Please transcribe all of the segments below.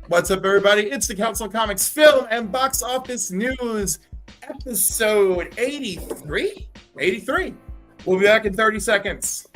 What's up, everybody? It's the Council of Comics Film and Box Office News, episode 83? 83. We'll be back in 30 seconds.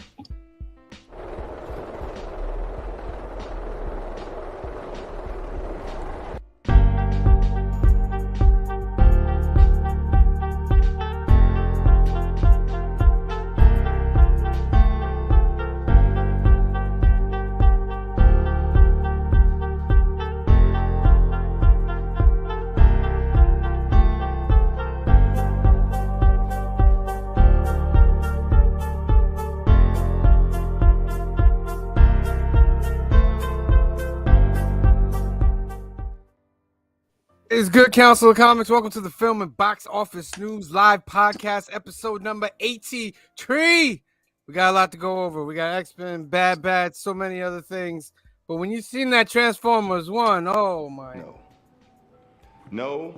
It's good, Council of Comics. Welcome to the Film and Box Office News live podcast, episode number 83. We got a lot to go over. We got X-Men, Bad Bad, so many other things. But when you seen that Transformers 1, oh my. No.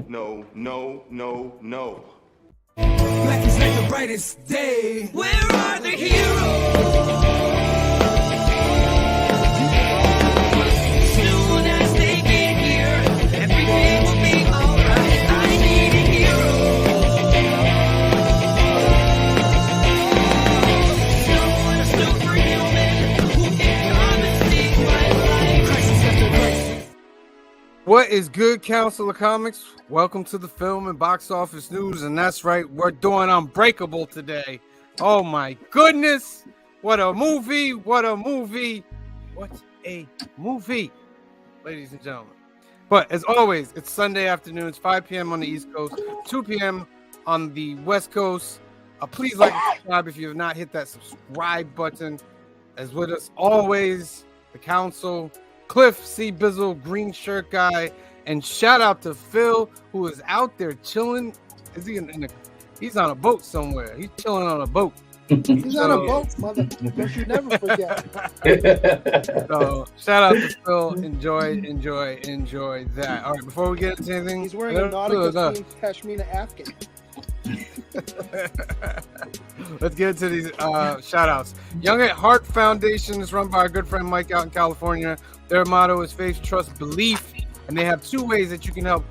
Black is like the brightest day. Where are the heroes? Soon as they get here, everything will be alright. I need a hero. Someone superhuman who can come and save my life. Crisis after crisis. What is good, Council of Comics? Welcome to the Film and Box Office News, and that's right, we're doing Unbreakable today. Oh my goodness, what a movie, ladies and gentlemen. But as always, it's Sunday afternoon, it's 5 p.m. on the East Coast, 2 p.m. on the West Coast. Please like and subscribe if you have not hit that subscribe button. As with us always, the Council, Cliff, C. Bizzle, Green Shirt Guy, and shout out to Phil, who is out there chilling. Is he he's on a boat somewhere. He's chilling on a boat. He's on a boat, mother. Don't you never forget. So shout out to Phil. Enjoy that. All right, before we get into anything, He's wearing a Nautica themed Pashmina Afghan. Let's get into these shout outs. Young at Heart Foundation is run by our good friend Mike out in California. Their motto is faith, trust, belief. And they have two ways that you can help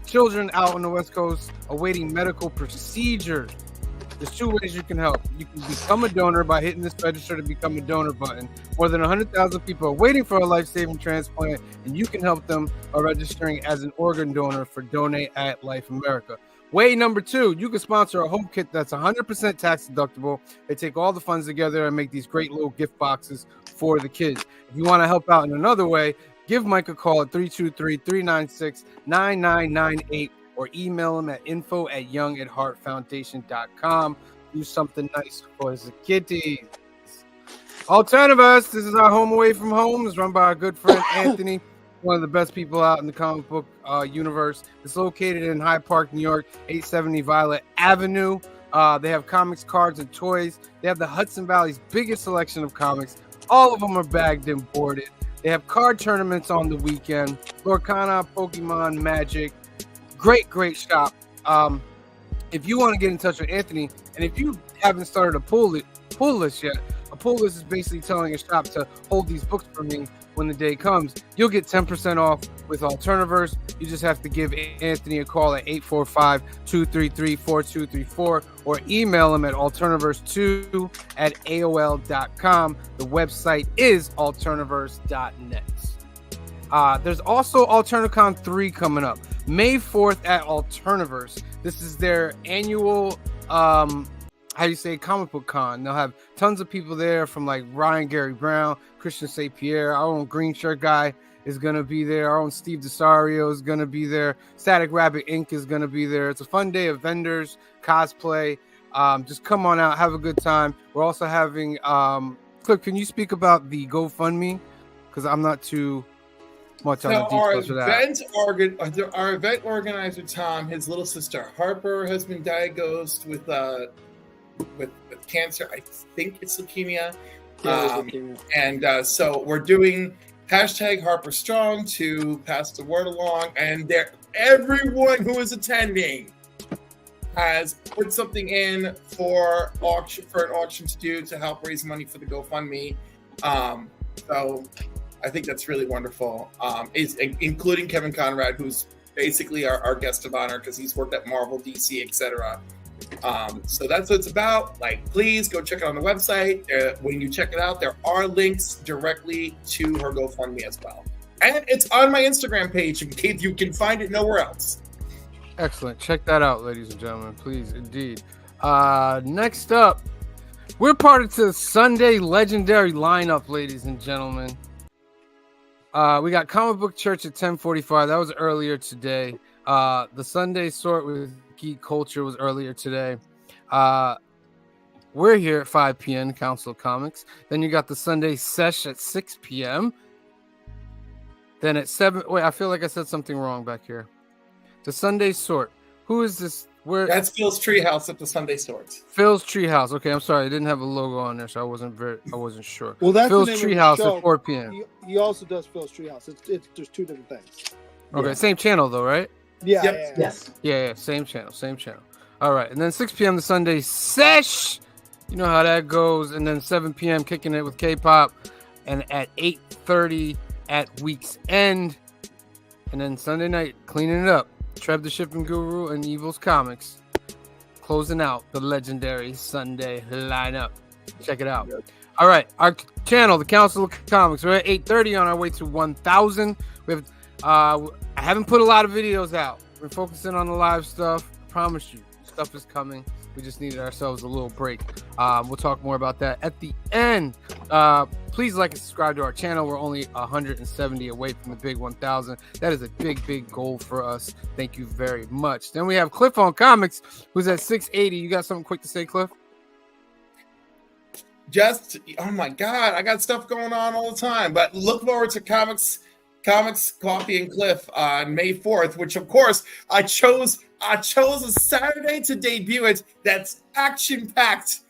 children out on the West Coast awaiting medical procedures. There's two ways you can help. You can become a donor by hitting this register to become a donor button. More than 100,000 people are waiting for a life-saving transplant, and you can help them by registering as an organ donor for Donate at Life America. Way number two, you can sponsor a Hope Kit that's 100% tax deductible. They take all the funds together and make these great little gift boxes for the kids. If you want to help out in another way, give Mike a call at 323-396-9998 or email him at info@youngatheartfoundation.com. Do something nice for the kiddies. Alternatives, this is our home away from home. It's run by our good friend Anthony, one of the best people out in the comic book universe. It's located in Hyde Park, New York, 870 Violet Avenue. They have comics, cards, and toys. They have the Hudson Valley's biggest selection of comics. All of them are bagged and boarded. They have card tournaments on the weekend. Lorcana, Pokemon, Magic. Great shop. If you want to get in touch with Anthony, and if you haven't started a pull list yet, a pull list is basically telling a shop to hold these books for me when the day comes. You'll get 10% off with Alternaverse. You just have to give Anthony a call at 845-233-4234 or email him at alternaverse2@aol.com. The website is alternaverse.net. There's also AlternaCon 3 coming up May 4th at Alternaverse. This is their annual comic book con. They'll have tons of people there from like Ryan Gary Brown, Christian St. Pierre, our own Green Shirt Guy is going to be there. Our own Steve DeSario is going to be there. Static Rabbit Inc. is going to be there. It's a fun day of vendors, cosplay. Just come on out, have a good time. We're also having Cliff, can you speak about the GoFundMe? Because I'm not too much on the details for that. Our event organizer Tom, his little sister Harper has been diagnosed with cancer. I think it's leukemia. So we're doing hashtag Harper Strong to pass the word along, and everyone who is attending has put something in for an auction to do to help raise money for the GoFundMe. So I think that's really wonderful. Is including Kevin Conrad, who's basically our guest of honor because he's worked at Marvel, DC, etc. So that's what it's about. Like, please go check it out on the website. When you check it out, there are links directly to her GoFundMe as well. And it's on my Instagram page in case you can find it nowhere else. Excellent. Check that out, ladies and gentlemen. Please, indeed. Next up, we're part of the Sunday legendary lineup, ladies and gentlemen. We got Comic Book Church at 10:45. That was earlier today. The Sunday Sort with Geek Culture was earlier today. We're here at 5 p.m. Council of Comics. Then you got the Sunday Sesh at 6 p.m. Then at 7. Wait, I feel like I said something wrong back here. The Sunday Sort. Who is this? Where? That's Phil's Treehouse at the Sunday Sorts. Phil's Treehouse. Okay, I'm sorry. I didn't have a logo on there, so I wasn't sure. Well, that's Phil's the name of the Treehouse show. at 4 p.m. He also does Phil's Treehouse. There's two different things. Okay, same channel though, right? Yeah. Yep. Yeah. Yes. Yeah, same channel. All right, and then 6 p.m. the Sunday Sesh. You know how that goes. And then 7 p.m. kicking it with K-pop, and at 8:30 at Week's End, and then Sunday night cleaning it up. Trev the Shipping Guru and Evil's Comics closing out the legendary Sunday lineup. Check it out. All right, our channel, the Council of Comics. We're at 8:30 on our way to 1,000. We have. I haven't put a lot of videos out. We're focusing on the live stuff. I promise you, stuff is coming. We just needed ourselves a little break. We'll talk more about that at the end. Please like and subscribe to our channel. We're only 170 away from the big 1,000. That is a big, big goal for us. Thank you very much. Then we have Cliff on Comics, who's at 680. You got something quick to say, Cliff? Oh my God, I got stuff going on all the time. But look forward to Comics, Coffee, and Cliff on May 4th, which of course I chose a Saturday to debut it. That's action-packed.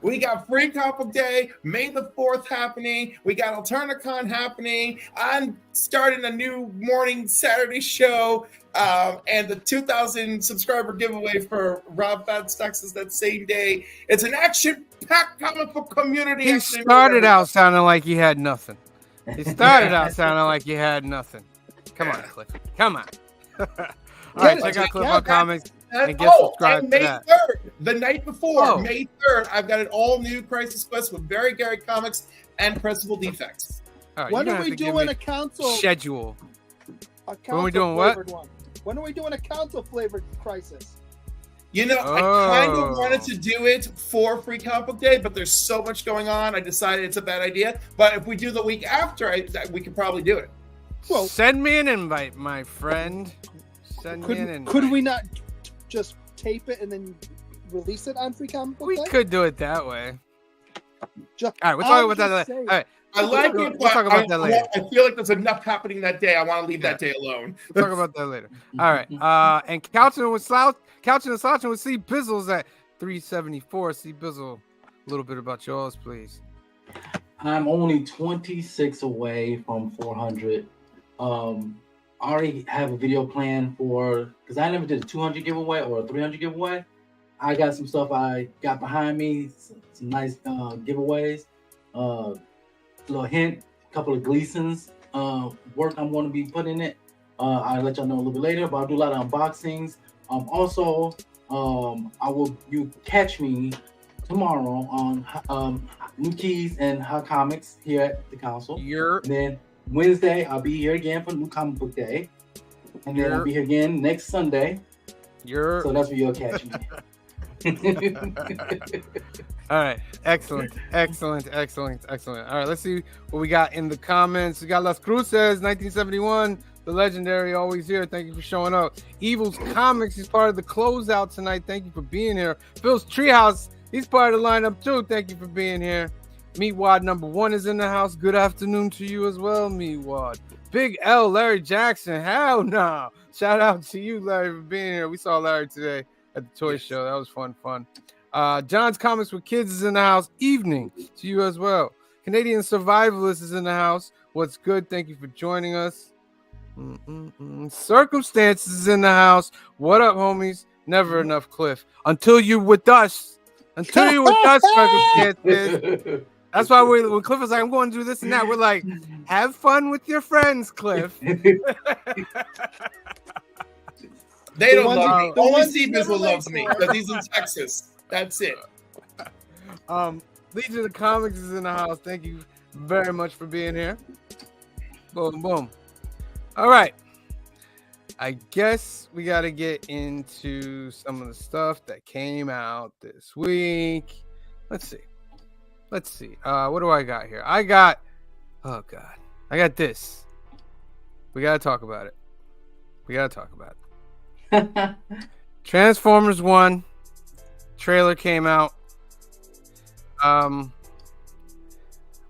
We got Free Comic Book Day, May the 4th happening. We got Alternacon happening. I'm starting a new morning Saturday show. And the 2,000 subscriber giveaway for Rob Fadstocks is that same day. It's an action-packed comic book community. He started out sounding like he had nothing. Come on, Cliff. Come on. All right, check out Cliff on Comics and get subscribed and to May that. 3rd, the night before, Oh. May 3rd, I've got an all-new Crisis Quest with Very Gary Comics and Principal Defects. All right, When you're are gonna we have to give doing me a council? schedule? When we doing what? One? When are we doing a council flavored Crisis? You know, I kind of wanted to do it for Free Comic Book Day, but there's so much going on. I decided it's a bad idea. But if we do the week after, we could probably do it. Well, Send me an invite, my friend. Send me an invite. could we not just tape it and then release it on Free Comic Book We Day? could do it that way. Just, All right, we'll talk about that later. saying. All right, I like we'll it, but talk about that later. I feel like there's enough happening that day. I want to leave that day alone. We'll talk about that later. All right. And Couching and Slouching with C Bizzles at 374. C Bizzle, a little bit about yours, please. I'm only 26 away from 400. I already have a video plan because I never did a 200 giveaway or a 300 giveaway. I got some stuff I got behind me, some nice giveaways. Little hint, a couple of Gleason's work I'm going to be putting in it. I'll let y'all know a little bit later, but I'll do a lot of unboxings. Also, you catch me tomorrow on New Keys and Hot Comics here at the council. And then Wednesday, I'll be here again for New Comic Book Day. And then I'll be here again next Sunday. So that's where you'll catch me. All right. Excellent. All right, let's see what we got in the comments. We got Las Cruces, 1971, the legendary, always here. Thank you for showing up. Evil's Comics, he's part of the closeout tonight. Thank you for being here. Phil's Treehouse, he's part of the lineup too. Thank you for being here. Meatwad #1 is in the house. Good afternoon to you as well, Meatwad. Big L, Larry Jackson. Hell no. Shout out to you, Larry, for being here. We saw Larry today at the toy show. That was fun. John's Comics with Kids is in the house. Evening to you as well. Canadian Survivalist is in the house. What's good? Thank you for joining us. Circumstances is in the house. What up, homies? Never enough, Cliff. Until you're with us. Circumstances. That's why when Cliff was like, I'm going to do this and that, we're like, have fun with your friends, Cliff. They don't ones love you- me. the Only ones you Seabizzle never loves wait me for. because he's in Texas. That's it. Legion of Comics is in the house. Thank you very much for being here. Boom, boom. All right. I guess we got to get into some of the stuff that came out this week. Let's see. What do I got here? I got this. We got to talk about it. Transformers 1 trailer came out.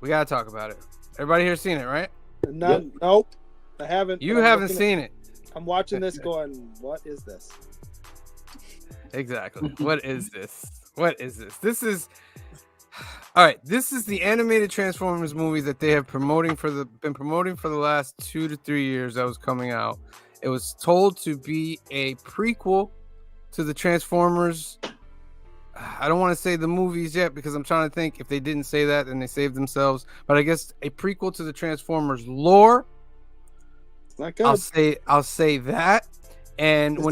We got to talk about it. Everybody here seen it, right? Nope, I haven't. You but I'm haven't looking seen it. I'm watching this going, what is this? Exactly. What is this? This is all right. This is the animated Transformers movie that they have been promoting for the last 2 to 3 years that was coming out. It was told to be a prequel to the Transformers. I don't want to say the movies yet because I'm trying to think if they didn't say that then they saved themselves. But I guess a prequel to the Transformers lore. It's not good. I'll say that. And Go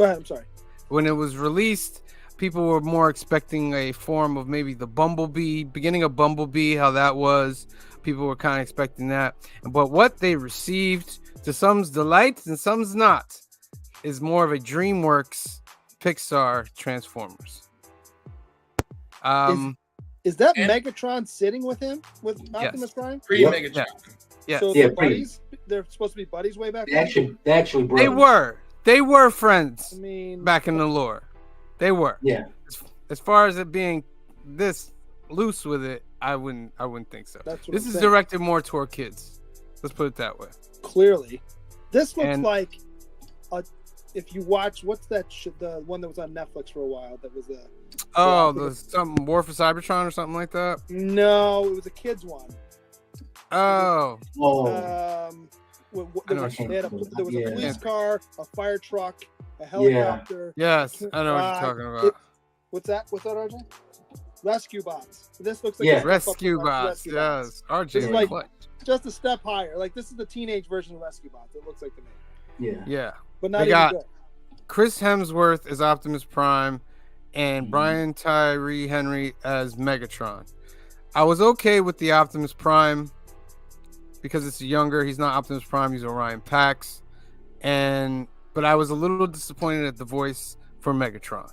ahead. I'm sorry. When it was released, people were more expecting a form of maybe the beginning of Bumblebee, how that was. People were kind of expecting that. But what they received, to some's delight and some's not, is more of a DreamWorks Pixar Transformers. Is that And- Megatron sitting with him with Optimus Prime? Pre-Megatron. Yes. So Yeah, they're buddies. They're supposed to be buddies way back. They actually brothers. They were friends I mean, back in the lore. They were. Yeah. As far as it being this loose with it, I wouldn't think so. That's what This I'm is saying. directed more toward kids. Let's put it that way. Clearly, this looks And- like if you watch what's that the one that was on Netflix for a while that was Something War for Cybertron or something like that. no, it was a kids one. Oh, Oh, I know what There was a Yeah. police car, a fire truck, a helicopter. yes, I know what you're talking about. What's that, RJ? Rescue bots. This looks like Yeah. a step up Rescue from bots, Rescue Bots. yes. RJ This is like- Fleck. Just a step higher. Like this is the teenage version of Rescue Bots. It looks like to me, yeah. Yeah. but not They even got- good. Chris Hemsworth as Optimus Prime and Brian Tyree Henry as Megatron. I was okay with the Optimus Prime because it's younger. He's not Optimus Prime, he's Orion Pax. But I was a little disappointed at the voice for Megatron.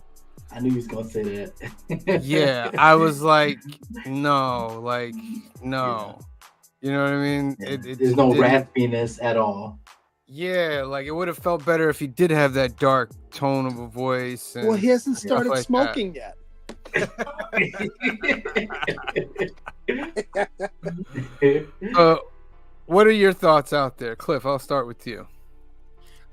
I knew he was gonna say that. Yeah, I was like, no. You know what I mean? Yeah. There's no didn't- raspiness at all. Yeah, like it would have felt better if he did have that dark tone of a voice. And Well, he hasn't stuff started like that. smoking yet. What are your thoughts out there, Cliff? I'll start with you.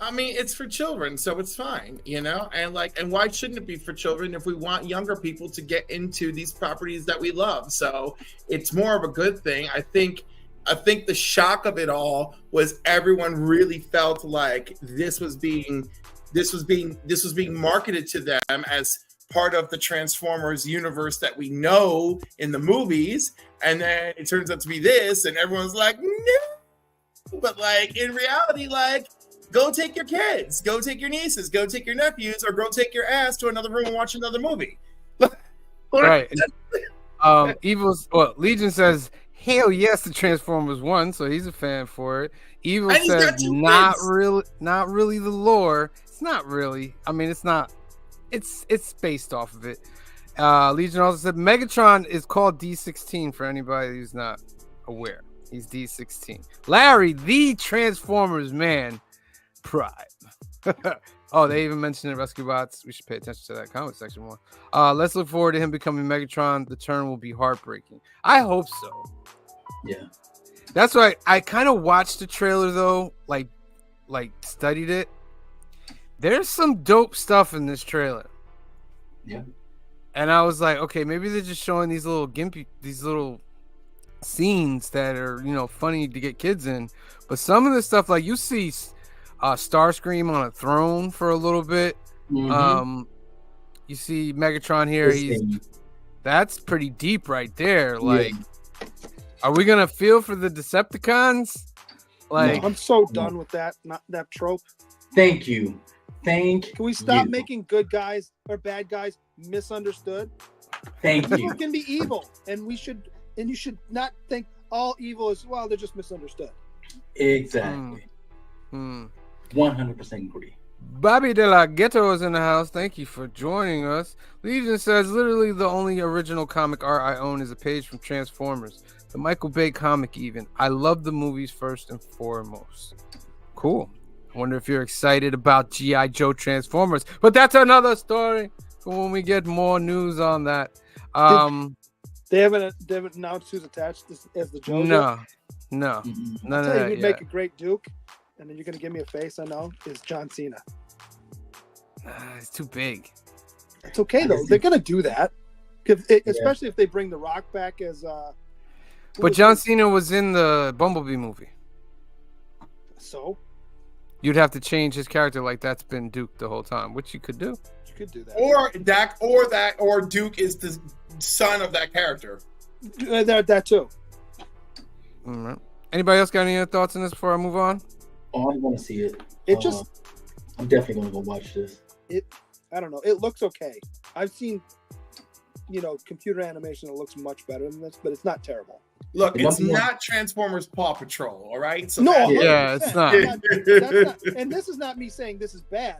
I mean, it's for children, so it's fine, and why shouldn't it be for children if we want younger people to get into these properties that we love? So it's more of a good thing. I think the shock of it all was everyone really felt like this was being marketed to them as part of the Transformers universe that we know in the movies, and then it turns out to be this, and everyone's like, no. But like in reality, like, go take your kids, go take your nieces, go take your nephews, or go take your ass to another room and watch another movie. Right. Legion says, hell yes, the Transformers 1, so he's a fan for it. Evil And he's says, got two not kids. really the lore. It's not really. I mean, it's not. It's based off of it. Legion also said Megatron is called D16 for anybody who's not aware. He's D16. Larry, the Transformers man, Prime. Oh, they even mentioned the Rescue Bots. We should pay attention to that comment section more. Let's look forward to him becoming Megatron. The turn will be heartbreaking. I hope so. Yeah. That's why I kind of watched the trailer though, like studied it. There's some dope stuff in this trailer. Yeah. And I was like, okay, maybe they're just showing these little scenes that are, funny to get kids in. But some of the stuff, like you see Starscream on a throne for a little bit. Mhm. You see Megatron here. This thing. That's pretty deep right there. Like, are we gonna feel for the Decepticons? Like, I'm so done with that trope. Thank you. Thank Can we stop you. making good guys or bad guys misunderstood? Thank People you. can be evil, and you should not think all evil is they're just misunderstood. Exactly. 100% agree. Bobby De La Ghetto is in the house. Thank you for joining us. Legion says, literally the only original comic art I own is a page from Transformers, the Michael Bay comic even. I love the movies first and foremost. Cool. I wonder if you're excited about G.I. Joe Transformers, but that's another story for when we get more news on that. They haven't announced who's attached as the Jojo. No, Mm-mm. none I'll of tell you that who'd yet. make a great Duke, and then you're gonna give me a face. I know is John Cena. It's too big. It's okay though. They're gonna do that, especially if they bring The Rock back as. But John Cena was in the Bumblebee movie. So You'd have to change his character like that's been Duke the whole time, which you could do. you could do that. Or Duke is the son of that character. That too. All right. Anybody else got any other thoughts on this before I move on? Oh, I want to see it. It just. I'm definitely gonna go watch this. I don't know. It looks okay. I've seen, computer animation that looks much better than this, but it's not terrible. Look, it's not Transformers Paw Patrol, all right? So No, Yeah, it's not. That's not. And this is not me saying this is bad.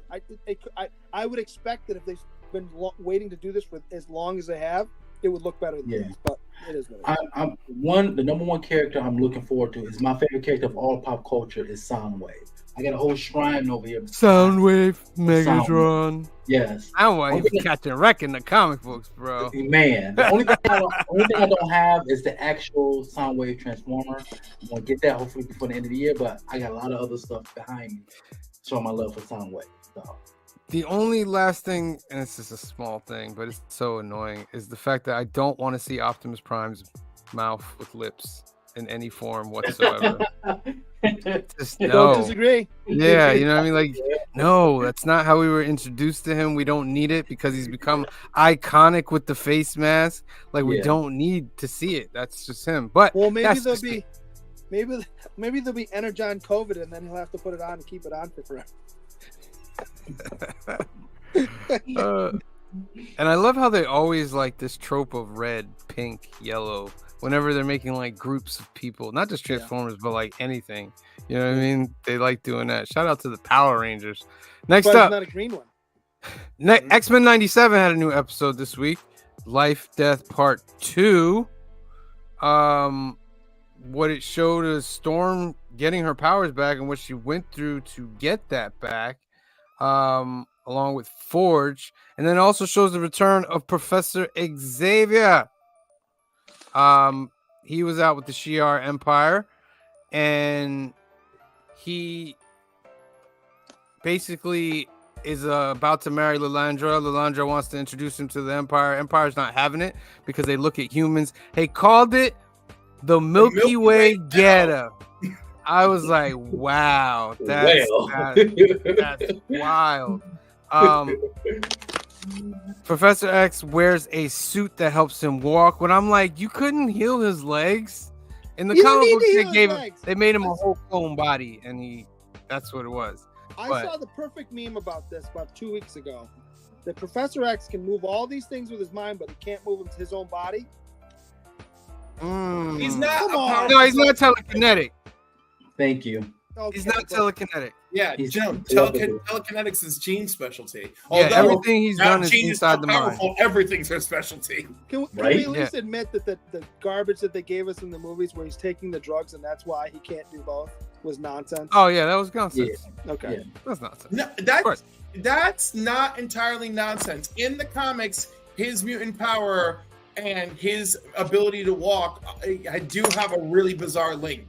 I would expect that if they've been waiting to do this for as long as they have, it would look better than this. But it is what it is. The number one character I'm looking forward to is my favorite character of all pop culture is Soundwave. I got a whole shrine over here. Soundwave, Megatron. Yes. I don't want even Captain Wreck in the comic books, bro. Man, the only thing I don't have is the actual Soundwave Transformer. I'm gonna get that hopefully before the end of the year, but I got a lot of other stuff behind me showing my love for Soundwave. So. The only last thing, and it's just a small thing, but it's so annoying, is the fact that I don't want to see Optimus Prime's mouth with lips in any form whatsoever. Just Don't no. disagree. Yeah, you know what I mean? Like, no, that's not how we were introduced to him. We don't need it because he's become iconic with the face mask. Like, we don't need to see it. That's just him. But Well, maybe that's there'll just be, maybe there'll be Energon COVID, and then he'll have to put it on and keep it on for forever. And I love how they always like this trope of red, pink, yellow whenever they're making like groups of people, not just Transformers, but like anything. You know what I mean? They like doing that. Shout out to the Power Rangers. Next But up, it's not a green one. X-Men 97 had a new episode this week. Life, Death Part 2. What it showed is Storm getting her powers back and what she went through to get that back. Along with Forge, and then also shows the return of Professor Xavier. He was out with the Shi'ar Empire, and he basically is about to marry Lilandra. Lilandra wants to introduce him to the Empire. Empire's not having it because they look at humans. They called it the Milky Way Ghetto. I was like, wow, that's wild. Professor X wears a suit that helps him walk. When I'm like, you couldn't heal his legs. In the comic books, they made him a whole clone body, and that's what it was. I saw the perfect meme about this about 2 weeks ago. That Professor X can move all these things with his mind, but he can't move his own body. He's not. No, he's not telekinetic. Thank you. Okay, He's not telekinetic. Yeah, Jim, telekinetics is Gene's specialty. Yeah, everything he's done is inside the mind. Everything's her specialty. Can we at least admit that the garbage that they gave us in the movies where he's taking the drugs and that's why he can't do both was nonsense? Oh, yeah, that was nonsense. Yeah. Okay. Yeah. That's nonsense. No, that's not entirely nonsense. In the comics, his mutant power and his ability to walk, I do have a really bizarre link.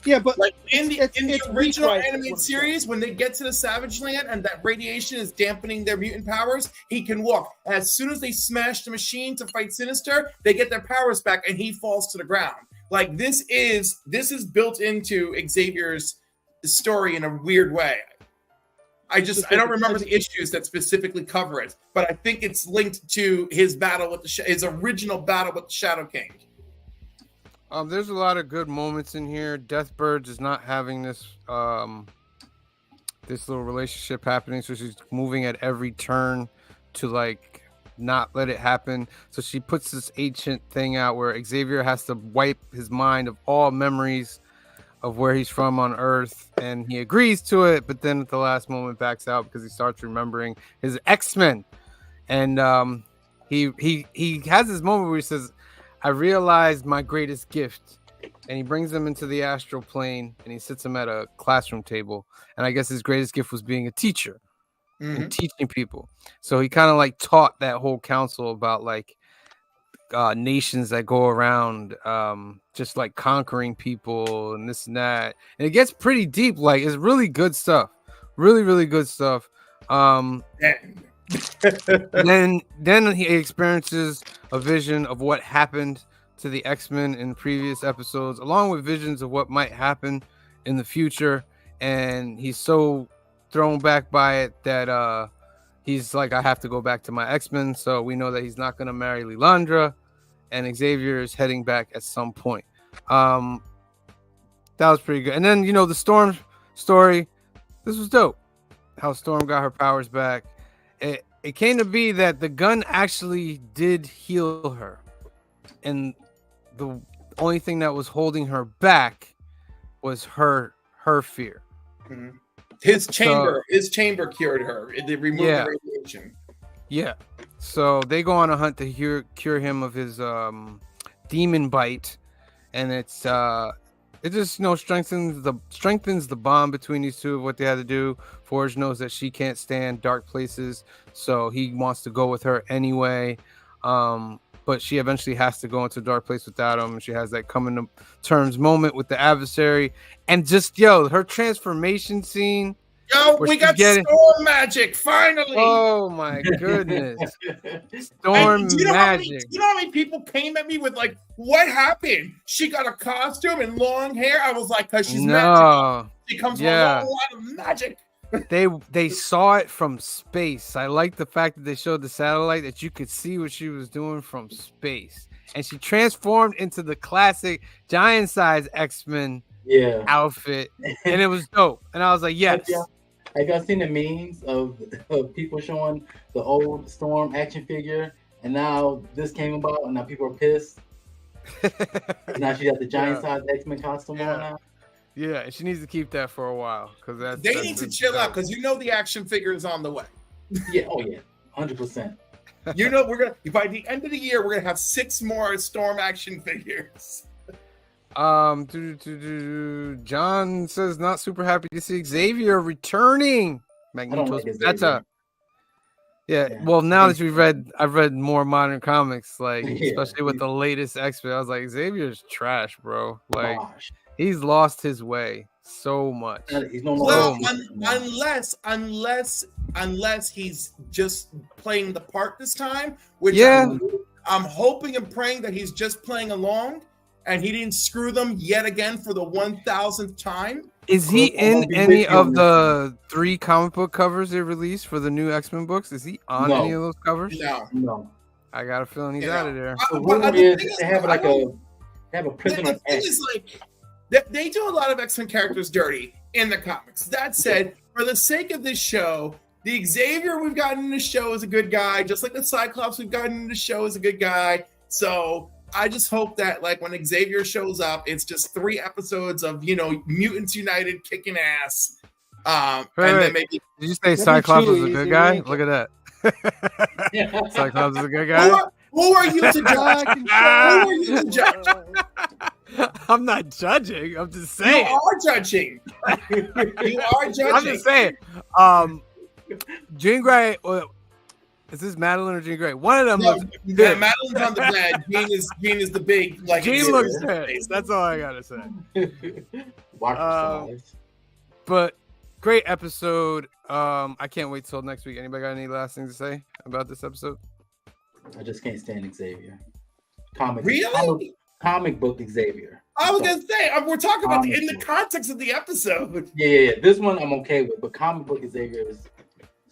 Yeah, but like in the original right, animated series, when they get to the Savage Land and that radiation is dampening their mutant powers, he can walk. As soon as they smash the machine to fight Sinister, they get their powers back and he falls to the ground. Like this is built into Xavier's story in a weird way. I don't remember the issues that specifically cover it, but I think it's linked to his battle with his original battle with the Shadow King. There's a lot of good moments in here. Deathbirds is not having this this little relationship happening, so she's moving at every turn to like not let it happen. So she puts this ancient thing out where Xavier has to wipe his mind of all memories of where he's from on Earth, and he agrees to it, but then at the last moment backs out because he starts remembering his X-Men. And he has this moment where he says, I realized my greatest gift. And he brings them into the astral plane and he sits them at a classroom table. And I guess his greatest gift was being a teacher and teaching people. So he kind of like taught that whole council about like nations that go around just like conquering people and this and that. And it gets pretty deep. Like it's really good stuff. Really, really good stuff. Then he experiences a vision of what happened to the X-Men in previous episodes, along with visions of what might happen in the future. And he's so thrown back by it that he's like, I have to go back to my X-Men. So we know that he's not going to marry Lilandra, and Xavier is heading back at some point. That was pretty good. And then, you know, the Storm story, this was dope. How Storm got her powers back. It came to be that the gun actually did heal her. And the only thing that was holding her back was her fear. Mm-hmm. His chamber cured her. It removed the radiation. Yeah. So they go on a hunt to cure him of his demon bite, and it just, you know, strengthens the bond between these two of what they had to do. Forge knows that she can't stand dark places, so he wants to go with her anyway. But she eventually has to go into a dark place without him. She has that coming to terms moment with the adversary, and just her transformation scene. Yo, we got storm magic finally. Oh my goodness. Storm magic. You know how many people came at me with like, what happened? She got a costume and long hair. I was like, because she's magic. She comes from a lot of magic. They saw it from space. I like the fact that they showed the satellite that you could see what she was doing from space. And she transformed into the classic giant size X-Men outfit. And it was dope. And I was like, yes. Have y'all seen the memes of people showing the old Storm action figure, and now this came about, and now people are pissed? Now she got the giant size X-Men costume on now. Yeah, and she needs to keep that for a while because they need to chill out because you know the action figure is on the way. Yeah, 100%. You know we're gonna by the end of the year we're gonna have 6 more Storm action figures. John says not super happy to see Xavier returning. Magneto Beta. Yeah, well, now that I've read more modern comics, like especially with the latest X-Men, I was like, Xavier's trash, bro. Like he's lost his way so much. He's no longer unless he's just playing the part this time, which I'm hoping and praying that he's just playing along and he didn't screw them yet again for the 1000th time. Is he in any of the 3 comic book covers they released for the new X-Men books? Is he on any of those covers? No. I got a feeling he's out of there. They have a prisoner. The thing is, like, they do a lot of X-Men characters dirty in the comics. That said, for the sake of this show, the Xavier we've gotten in the show is a good guy, just like the Cyclops we've gotten in the show is a good guy. So I just hope that, like, when Xavier shows up, it's just 3 episodes of, you know, Mutants United kicking ass. And then maybe. Did you say Cyclops is a good guy? Look at that. Cyclops is a good guy. Who are you to judge? Who are you to judge? I'm not judging. I'm just saying. You are judging. You are judging. I'm just saying. Jean Grey. Is this Madeline or Jean Grey? One of them looks good. Madeline's on the bed. Jean is the big, like, Jean looks good. That's all I gotta say. But great episode. I can't wait till next week. Anybody got any last things to say about this episode? I just can't stand Xavier. Really? comic book Xavier. I was gonna say we're talking about in the Comic book. context of the episode. Yeah. This one I'm okay with, but comic book Xavier is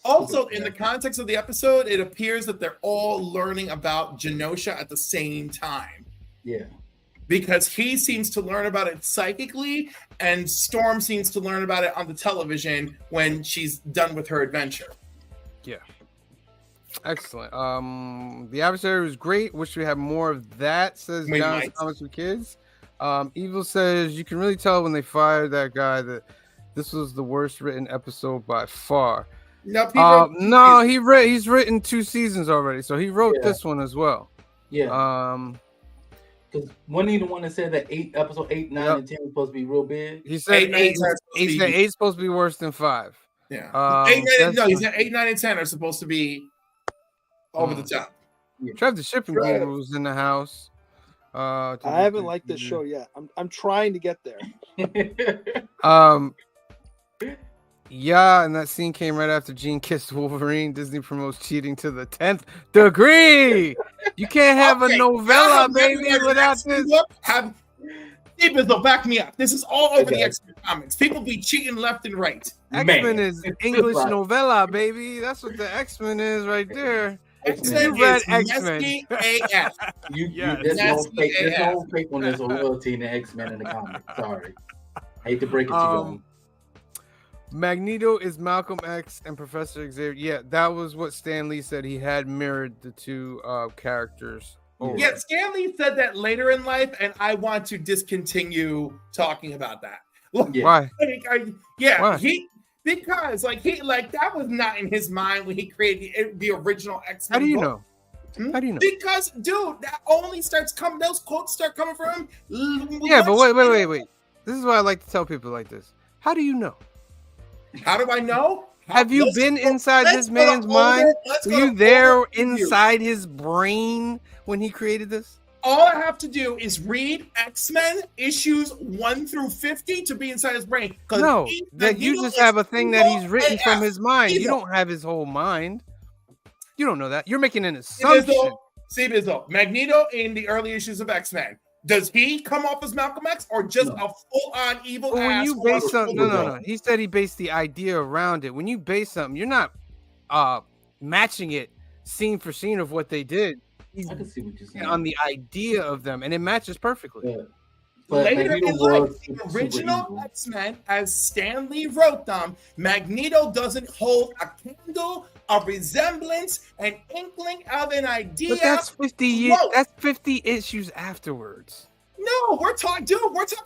Also, in the context of the episode, it appears that they're all learning about Genosha at the same time. Yeah. Because he seems to learn about it psychically, and Storm seems to learn about it on the television when she's done with her adventure. Yeah. Excellent. The adversary was great. Wish we had more of that, says We John's might. Comics with Kids. Evil says you can really tell when they fired that guy that this was the worst written episode by far. Now, people, No, he's written 2 seasons already, so he wrote this one as well. Yeah. Because wasn't he the one that said that episode 8, 9, and 10 was supposed to be real big? He said Eight, 8's supposed to be worse than 5. Yeah. 8, 9, no, he said 8, 9, and 10 are supposed to be over the top. Trev the Shipping Guru was in the house. I haven't liked this show yet. I'm trying to get there. Yeah, and that scene came right after Jean kissed Wolverine. Disney promotes cheating to the 10th degree. You can't have a novella, baby, without this. People back me up. This is all over the X-Men comics. People be cheating left and right. X-Men is English novella, baby. That's what the X-Men is right there. X-Men You read is X-Men. messy AF. There's no faithfulness or loyalty in the X-Men in the comics. Sorry. I hate to break it to you. Magneto is Malcolm X and Professor Xavier. Yeah, that was what Stan Lee said. He had mirrored the 2 characters. Over. Yeah, Stan Lee said that later in life, and I want to discontinue talking about that. Why? Why? Because that was not in his mind when he created the original X-Men. How do you book. know? How do you know? Because, dude, that only starts coming. Those quotes start coming from him. Yeah, but wait. This is why I like to tell people like this. How do you know? How do I know? Have you been inside this man's mind? Were you there inside his brain when he created this? All I have to do is read X-Men issues 1 through 50 to be inside his brain. No, that you just have a thing that he's written from his mind. You don't have his whole mind. You don't know that. You're making an assumption. See, Bizzo, Magneto in the early issues of X-Men. Does he come off as Malcolm X or just a full-on evil When ass? you base something, no. He said he based the idea around it. When you base something, you're not matching it scene for scene of what they did. I can see what you're saying. On the idea of them, and it matches perfectly. Yeah. Later in life, the original X-Men, as Stan Lee wrote them, Magneto doesn't hold a candle, a resemblance, an inkling of an idea. But that's 50 years. That's 50 issues afterwards. No, we're talking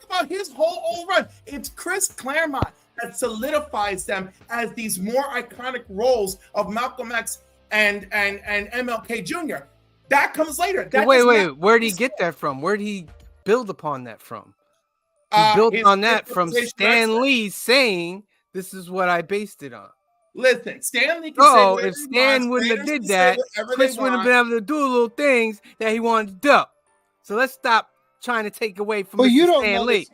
about his whole old run. It's Chris Claremont that solidifies them as these more iconic roles of Malcolm X and MLK Jr. That comes later. Wait. Where did he get that from? Where did he build upon that from? He built on that from Stan Lee saying, "This is what I based it on." Listen, Stan Lee. If Stan wouldn't have did that, Chris wouldn't have been able to do the little things that he wanted to do. So let's stop trying to take away from. But you don't Stan know Lee.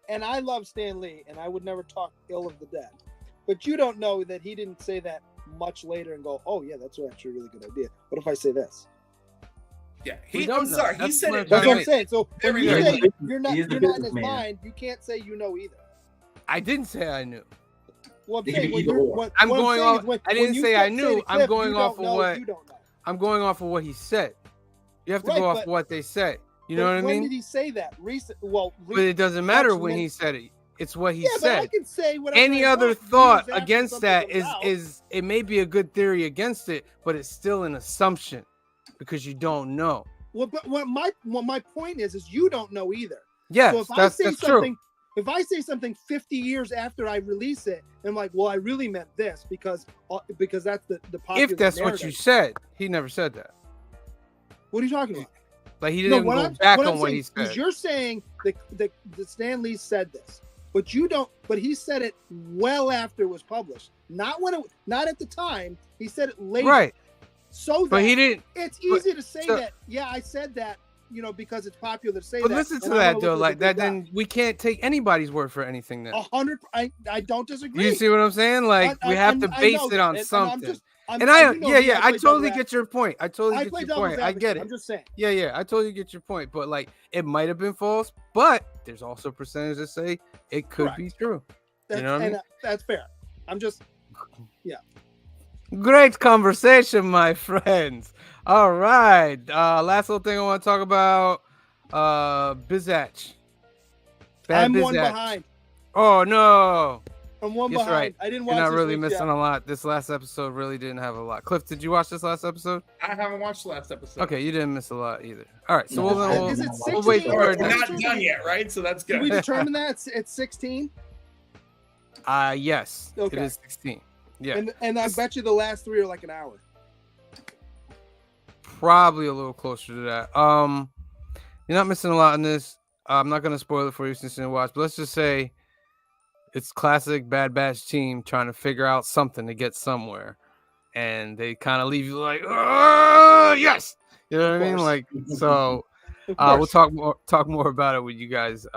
And I love Stan Lee, and I would never talk ill of the dead. But you don't know that he didn't say that much later and go, "Oh yeah, that's actually a really good idea." What if I say this? Yeah, I'm sorry. He said it. That's what I'm saying. So when you very say good. you're not in his mind, you can't say you know either. I didn't say I knew. Well, I'm It saying could be when either you're, or. what, I'm what going saying off. is when- I when didn't you say I say knew. to I'm Cliff, going you off don't of know, what you don't know. I'm going off of what he said. You have to Right, go off but- of what they say. You know But what I when mean? did he say that? But it doesn't matter much when later- he said it. It's what he Yeah, but I said. can say whatever Any I other want thought years after against something that comes out. is it may be a good theory against it, but it's still an assumption because you don't know. Well, but what my point is you don't know either. Yes, So if that's something, true. if I say something 50 years after I release it, and I'm like, well, I really meant this because that's the popular If that's what narrative. you said, he never said that. What are you talking about? Like he didn't what go I'm- back what on I'm what saying he is said. you're saying that Stan Lee said this, but you don't. But he said it well after it was published, not at the time. He said it later, Right. So that But he didn't. it's easy to say so- that. Yeah, I said that. Because it's popular to say But that. listen to and I'm that gonna though, look like at that. the big Then we can't take anybody's word for anything. Then 100. I don't disagree. you see what I'm saying? Like we have to base it on and something. I play totally double get your point. I totally I get play your devil's point. I advocate. get it. I'm just saying. Yeah, I totally get your point. But like, it might have been false, but there's also percentage that say it could be true. That's, You know what I mean? That's fair. I'm just, Great conversation, my friends. All right. Last little thing I want to talk about. Bizatch. I'm Bizatch. one behind. Oh no. I'm one That's behind. right. I didn't You're watch not this really week missing yet. a lot. This last episode really didn't have a lot. Cliff, did you watch this last episode? I haven't watched the last episode. Okay, you didn't miss a lot either. All right, so No, Is it we'll wait 16? for We're it. not done yet, right? So that's Did we good. determine that it's 16? Yes, Okay. it is 16. Yeah, And I bet you the last 3 are like an hour. probably a little closer to that. You're not missing a lot in this. I'm not gonna spoil it for you since you didn't watch, but let's just say it's classic Bad Batch team trying to figure out something to get somewhere, and they kind of leave you like, oh yes, you know what I mean? course. Like, so we'll talk more about it when you guys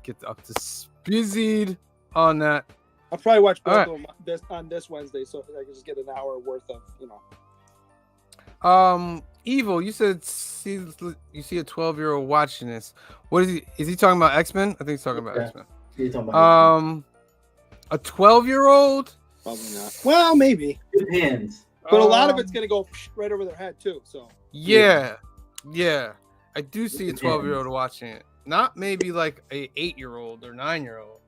get up to speed on that. I'll probably watch both All of them on this Wednesday, so I can just get an hour worth of, Evil, you said you see a 12-year-old watching this. What is he talking about? X-Men? I think he's talking about Yeah. X-Men. You're talking about A 12-year-old? Probably not. Well, maybe. depends. But a lot of it's going to go right over their head, too. So Yeah. I do see a Depends. 12-year-old watching it. Not maybe like a 8-year-old or 9-year-old.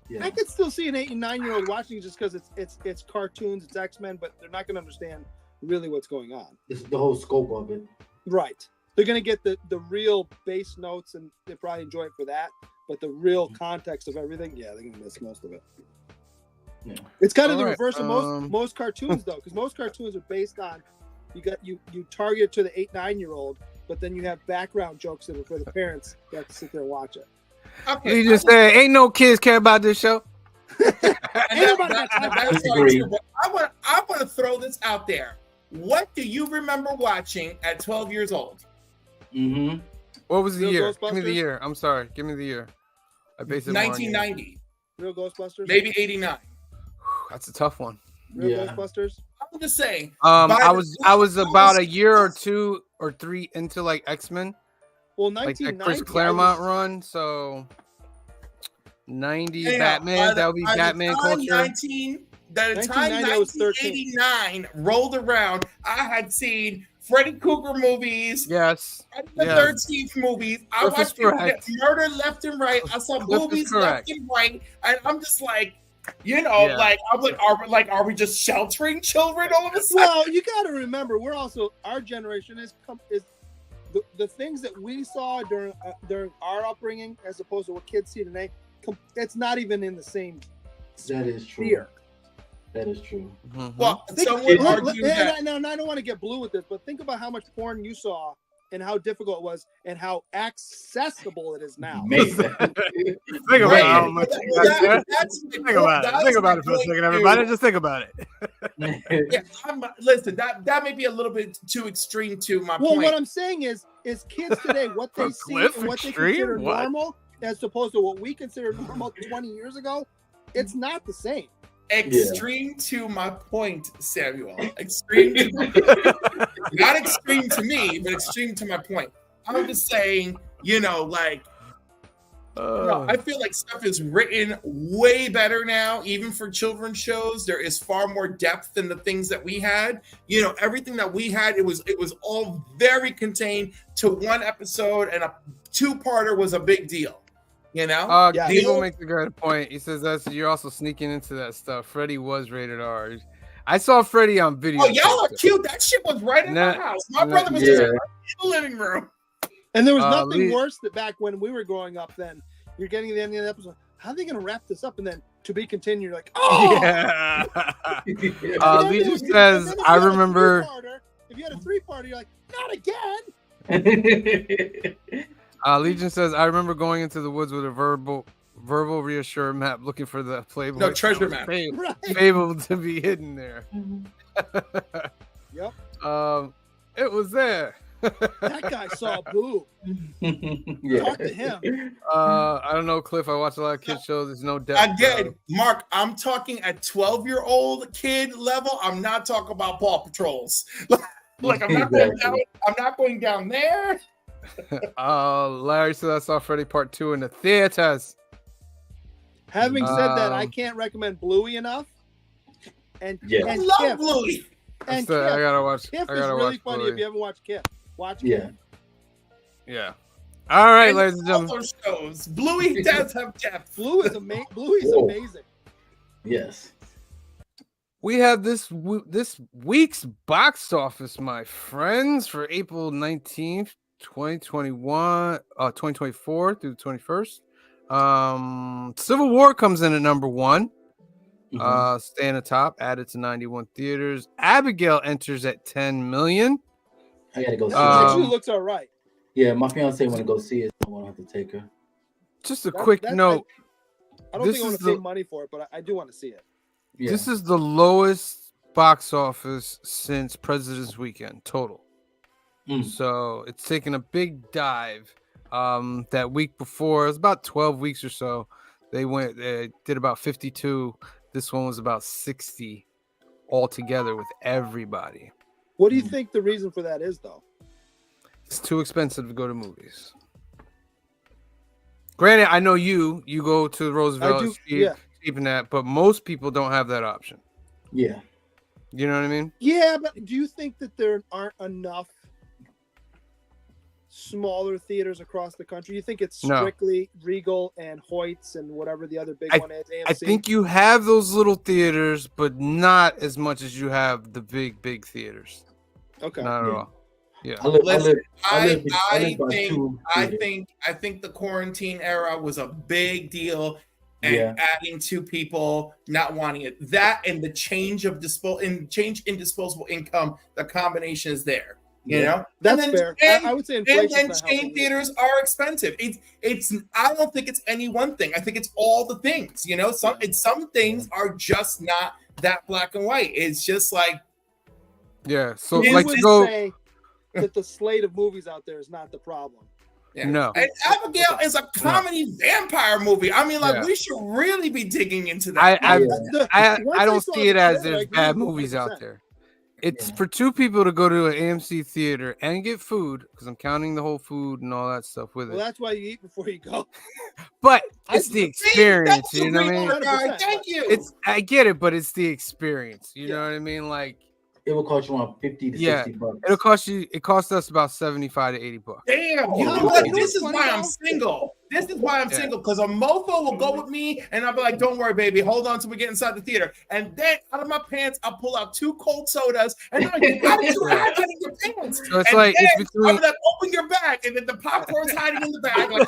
Yeah. I could still see an 8 and 9-year-old watching it just because it's cartoons, it's X-Men, but they're not going to understand really what's going on. It's the whole scope of it. Right. They're going to get the real base notes, and they probably enjoy it for that. But the real context of everything, yeah, they're going to miss most of it. Yeah. It's kind of the All right, reverse of most cartoons, though, because most cartoons are based on you target to the 8-9-year-old, but then you have background jokes that are for the parents that have to sit there and watch it. Okay, You just said, ain't no kids care about this show. and nobody got time. that's Disagree. true, but I want to throw this out there. What do you remember watching at 12 years old? Mm-hmm. What was the Real year? Give me the Ghostbusters? year. I'm sorry. Give me the year. I based it more on you. 1990, Real Ghostbusters? maybe 89. That's a tough one. Real Yeah. Ghostbusters? I'm just saying. I By was the- about a year or 2 or 3 into like X-Men, Well, like that 1990. Chris Claremont run. So 90 Yeah, Batman. That would be by the Batman time culture. 19 By the time 1990, I was 13. 1989 rolled around, I had seen Freddy Krueger movies, Yes. Friday the Yes. 13th movies. I Cliff is watched people correct. get murdered left and right. I saw Cliff is movies correct. left and right, and I'm just like, Yeah. are we just sheltering children all of a sudden? Well, you got to remember, we're also, our generation is the things that we saw during our upbringing, as opposed to what kids see today. It's not even in the same That is true. sphere. That is true. Mhm. Well, Think- some would and- argue that. and I don't want to get blue with this, but think about how much porn you saw and how difficult it was and how accessible it is now. Maybe. Think about Right. how much That- you guys care. that's my Think point. about it. That's Think my about it for a point, second, too. everybody. Just think about it. Yeah, listen, that may be a little bit too extreme to my Well, point. what I'm saying is kids today, what they see Cliff and what they extreme? consider What? normal, as opposed to what we consider normal 20 years ago, it's not the same. Extreme to my point, Samuel. Extreme to not extreme to me, but extreme to my point. I'm just saying, I feel like stuff is written way better now, even for children's shows. There is far more depth in the things that we had. Everything that we had, it was all very contained to one episode, and a 2-parter was a big deal. Yeah. Devo makes a great point. He says you're also sneaking into that stuff. Freddy was rated R. I saw Freddy on video. Oh, y'all are cute. That shit was right in my house. My brother was just right in the living room. And there was nothing Lee- worse that back when we were growing up then. You're getting to the end of the episode. How are they going to wrap this up? And then to be continued, you're like, oh! Yeah. And then Legion if you says, had I a remember. three-parter- If you had a 3-parter, you're like, not again. Legion says, I remember going into the woods with a verbal reassure map looking for the Playboy. No, treasure that map. was Right. Able to be hidden there. Yep. It was there. That guy saw a boob. Yeah. Talk to him. I don't know, Cliff. I watch a lot of kids shows. There's no depth. Again, Mark, I'm talking at 12-year-old kid level. I'm not talking about Paw Patrols. Like I'm not going down. I'm not going down there. Larry said I saw Freddy Part 2 in the theaters. Having said that, I can't recommend Bluey enough. And I love Kip. Bluey. And I Kip. gotta watch. Kip I is gotta really watch funny Bluey. if you haven't watched Kip. Watch Yeah. Kip. Yeah. All right, And ladies and all gentlemen. those shows. Bluey does have depth. Bluey's Whoa. amazing. Yes. We have this week's box office, my friends, for April 19th, 2024 through the 21st. Civil War comes in at number 1. Staying atop, added to 91 theaters. Abigail enters at 10 million. I gotta go see That it. actually looks all right. Yeah, my fiance want to go see it. I won't have to take her. Just a quick note. I don't This think I want is to pay the- money for it, but I do want to see it. Yeah. This is the lowest box office since President's Weekend total. So it's taken a big dive. That week before, it was about 12 weeks or so. They did about 52. This one was about 60 altogether with everybody. What do you think the reason for that is, though? It's too expensive to go to movies. Granted, I know you go to Roosevelt, it's cheap and that, but most people don't have that option. Yeah. You know what I mean? Yeah, but do you think that there aren't enough smaller theaters across the country? You think it's strictly Regal and Hoyt's and whatever the other big one is? AMC? I think you have those little theaters, but not as much as you have the big theaters. Okay. Not at all. Yeah. I think the quarantine era was a big deal, and adding 2 people not wanting it. That and the change of change in disposable income, the combination is there. You know, that's fair. I would say inflation. And then chain theaters are expensive. It's. I don't think it's any one thing. I think it's all the things. You know, some things are just not that black and white. It's just like, so you like would to go. say that the slate of movies out there is not the problem. Yeah. No. And Abigail is a comedy vampire movie. I mean, like we should really be digging into that. I don't see it as there's bad movies out there. It's for 2 people to go to an AMC theater and get food, because I'm counting the whole food and all that stuff with it. Well, that's why you eat before you go. But it's the experience, you know what I mean? Thank you. I get it, but it's the experience. You know what I mean? Like, it will cost you around 50 to 60 bucks. It cost us about 75 to 80 bucks. Damn, you know what? This is why I'm single. This is why I'm single, because a mofo will go with me and I'll be like, don't worry, baby, hold on till we get inside the theater. And then out of my pants, I'll pull out 2 cold sodas and I'm like, how did you hide that in your pants? So it's and like, then it's between... I'll be like, open your bag, and then the popcorn's hiding in the bag. Like,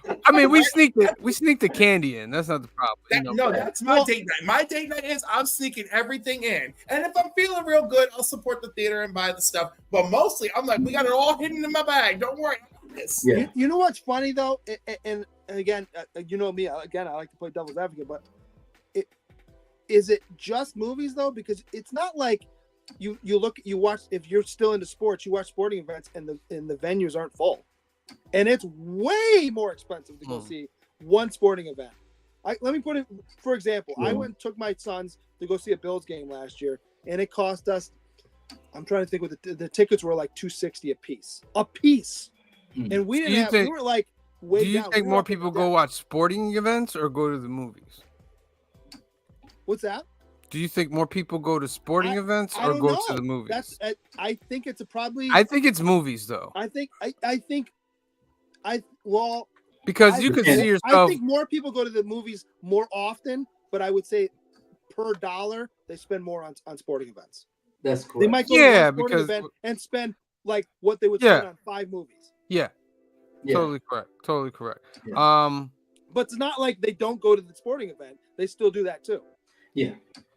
oh. I mean, we sneak the candy in. That's not the problem. That's my date night. My date night is I'm sneaking everything in. And if I'm feeling real good, I'll support the theater and buy the stuff. But mostly, I'm like, we got it all hidden in my bag. Don't worry about this. Yeah. You know what's funny, though? And again, you know me. Again, I like to play devil's advocate, but is it just movies, though? Because it's not like you watch, if you're still into sports, you watch sporting events and the venues aren't full. And it's way more expensive to go see one sporting event. Let me put it, for example, I went and took my sons to go see a Bills game last year, and it cost us, I'm trying to think what the tickets were like $260 a piece. And we didn't we were like way down. Do you think more people go watch sporting events or go to the movies? What's that? Do you think more people go to sporting events or go to the movies? I think it's I think it's movies, though. Because you could see yourself. I think more people go to the movies more often, but I would say per dollar they spend more on sporting events. That's correct. They might go to a sporting event and spend like what they would spend on 5 movies. Yeah. Totally correct. Yeah. But it's not like they don't go to the sporting event. They still do that too. Yeah.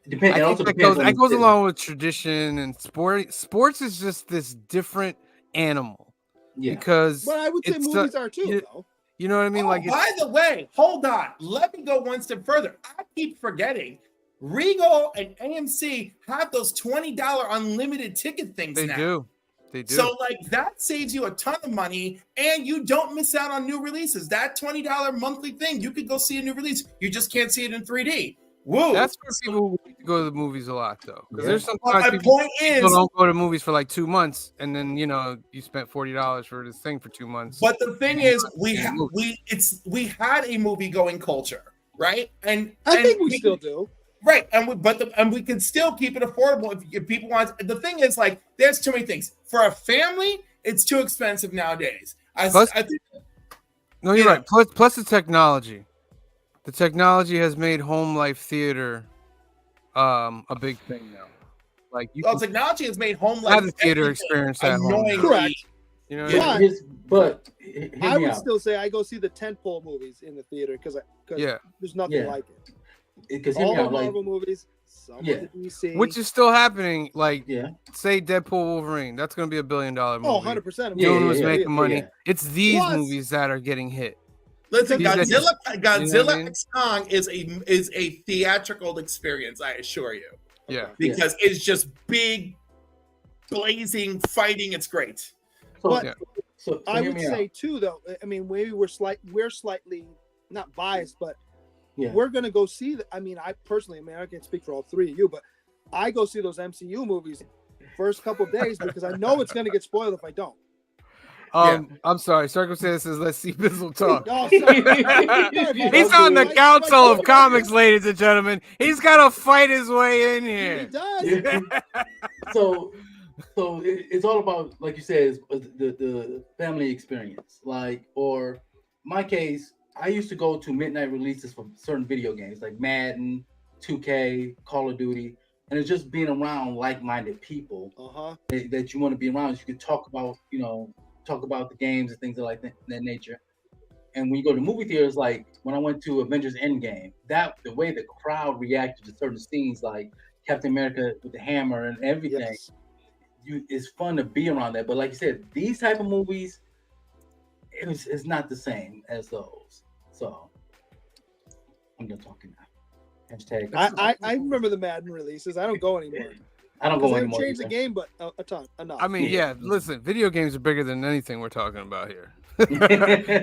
That goes along with tradition, and sports is just this different animal. Yeah. Because but I would say movies are too, though. You know what I mean? By the way, hold on. Let me go one step further. I keep forgetting. Regal and AMC have those $20 unlimited ticket things now. They do. So like that saves you a ton of money, and you don't miss out on new releases. That $20 monthly thing, you could go see a new release. You just can't see it in 3D. Woo! That's for people who like to go to the movies a lot, though, because there's Well, sometimes my point people is, don't go to movies for like 2 months, and then you spent $40 for this thing for 2 months. but the thing is, we had a movie going culture, right? And I think we still do. Right, and we can still keep it affordable if people want. The thing is, like, there's too many things for a family. It's too expensive nowadays. I think. No, you're right. Plus the technology. The technology has made home life theater a big thing now. Like technology has made home life have the theater experience at home. Correct. You know, Yeah. But I would still say I go see the tentpole movies in the theater because there's nothing like it. Because all the Marvel movies, some of the DC, which is still happening. Like, say Deadpool, Wolverine, that's going to be $1 billion movie. Oh, 100%. Dune was making money. It's these movies that are getting hit. Listen, Godzilla X Kong is a theatrical experience, I assure you. Yeah, because it's just big, blazing fighting. It's great. So I would say too, though. I mean, maybe we're slightly not biased, but we're gonna go see. I mean, I can't speak for all three of you, but I go see those MCU movies first couple of days because I know it's gonna get spoiled if I don't. I'm sorry. Circumstances. Let's see Bizzle talk. Oh, He's on the council of comics, ladies and gentlemen. He's got to fight his way in here. He does. So it's all about, like you said, the family experience. Like, or my case, I used to go to midnight releases for certain video games like Madden, 2K, Call of Duty, and it's just being around like-minded people that you want to be around. You can talk about the games and things like that nature. And when you go to movie theaters, like when I went to Avengers Endgame, the way the crowd reacted to certain scenes, like Captain America with the hammer and everything, it's fun to be around that. But like you said, these type of movies, it's not the same as those. So I'm done talking now. Hashtag. I remember the Madden releases. I don't go anymore. I don't go anymore. They changed the game, but a ton, enough. I mean, listen, video games are bigger than anything we're talking about here.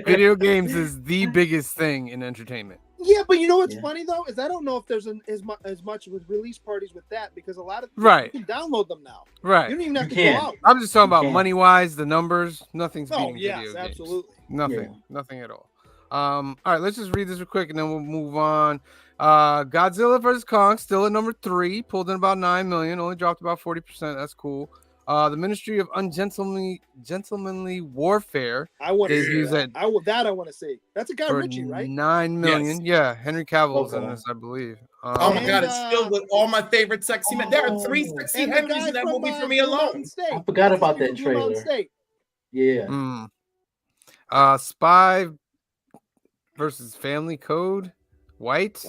Video games is the biggest thing in entertainment. Yeah, but you know what's funny though is I don't know if there's as much with release parties with that because a lot of you can download them now. Right, you don't even have to go out. I'm just talking about money wise, the numbers. Nothing's beating video games. Absolutely. Nothing at all. All right, let's just read this real quick and then we'll move on. Godzilla vs. Kong still at number 3, pulled in about 9 million, only dropped about 40%. That's cool. The Ministry of Gentlemanly Warfare is used at I want to see. That's a Guy Ritchie, right? 9 million. Yeah, Henry Cavill's in this, I believe. Oh my God, it's filled with all my favorite sexy men. There are 3 sexy Henrys in that movie for me alone. I forgot about that trailer. Yeah. Spy versus Family Code. White.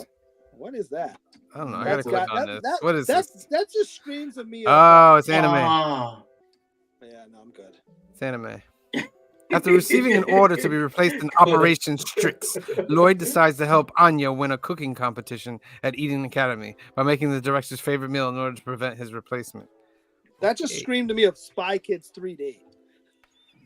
What is that? I don't know. I gotta click on this. What is this? That just screams at me. Oh, it's anime. Yeah, no, I'm good. It's anime. After receiving an order to be replaced in Operation Strix, Lloyd decides to help Anya win a cooking competition at Eden Academy by making the director's favorite meal in order to prevent his replacement. That just screamed to me of Spy Kids 3D.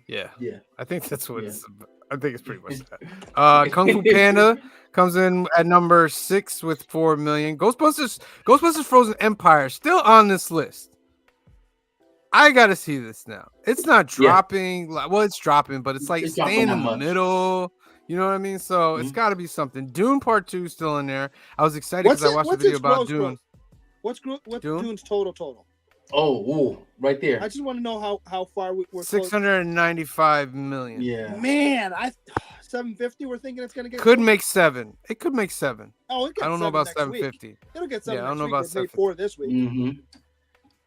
Yeah. I think that's what it's about. I think it's pretty much that. Kung Fu Panda comes in at number 6 with 4 million. Ghostbusters Frozen Empire still on this list. I gotta see this now. It's not dropping. Well, it's dropping, but it's like staying in the middle. You know what I mean? So it's got to be something. Dune Part 2 still in there. I was excited because I watched a video about Dune. What's Dune's total? Oh, right there. I just want to know how far we're 695 million. Yeah. Man, 750. We're thinking it's gonna get. Could make 7. It could make 7. Oh, I don't know about 750. It'll get 7. Yeah, I don't know about 750. 4 this week. Mm-hmm.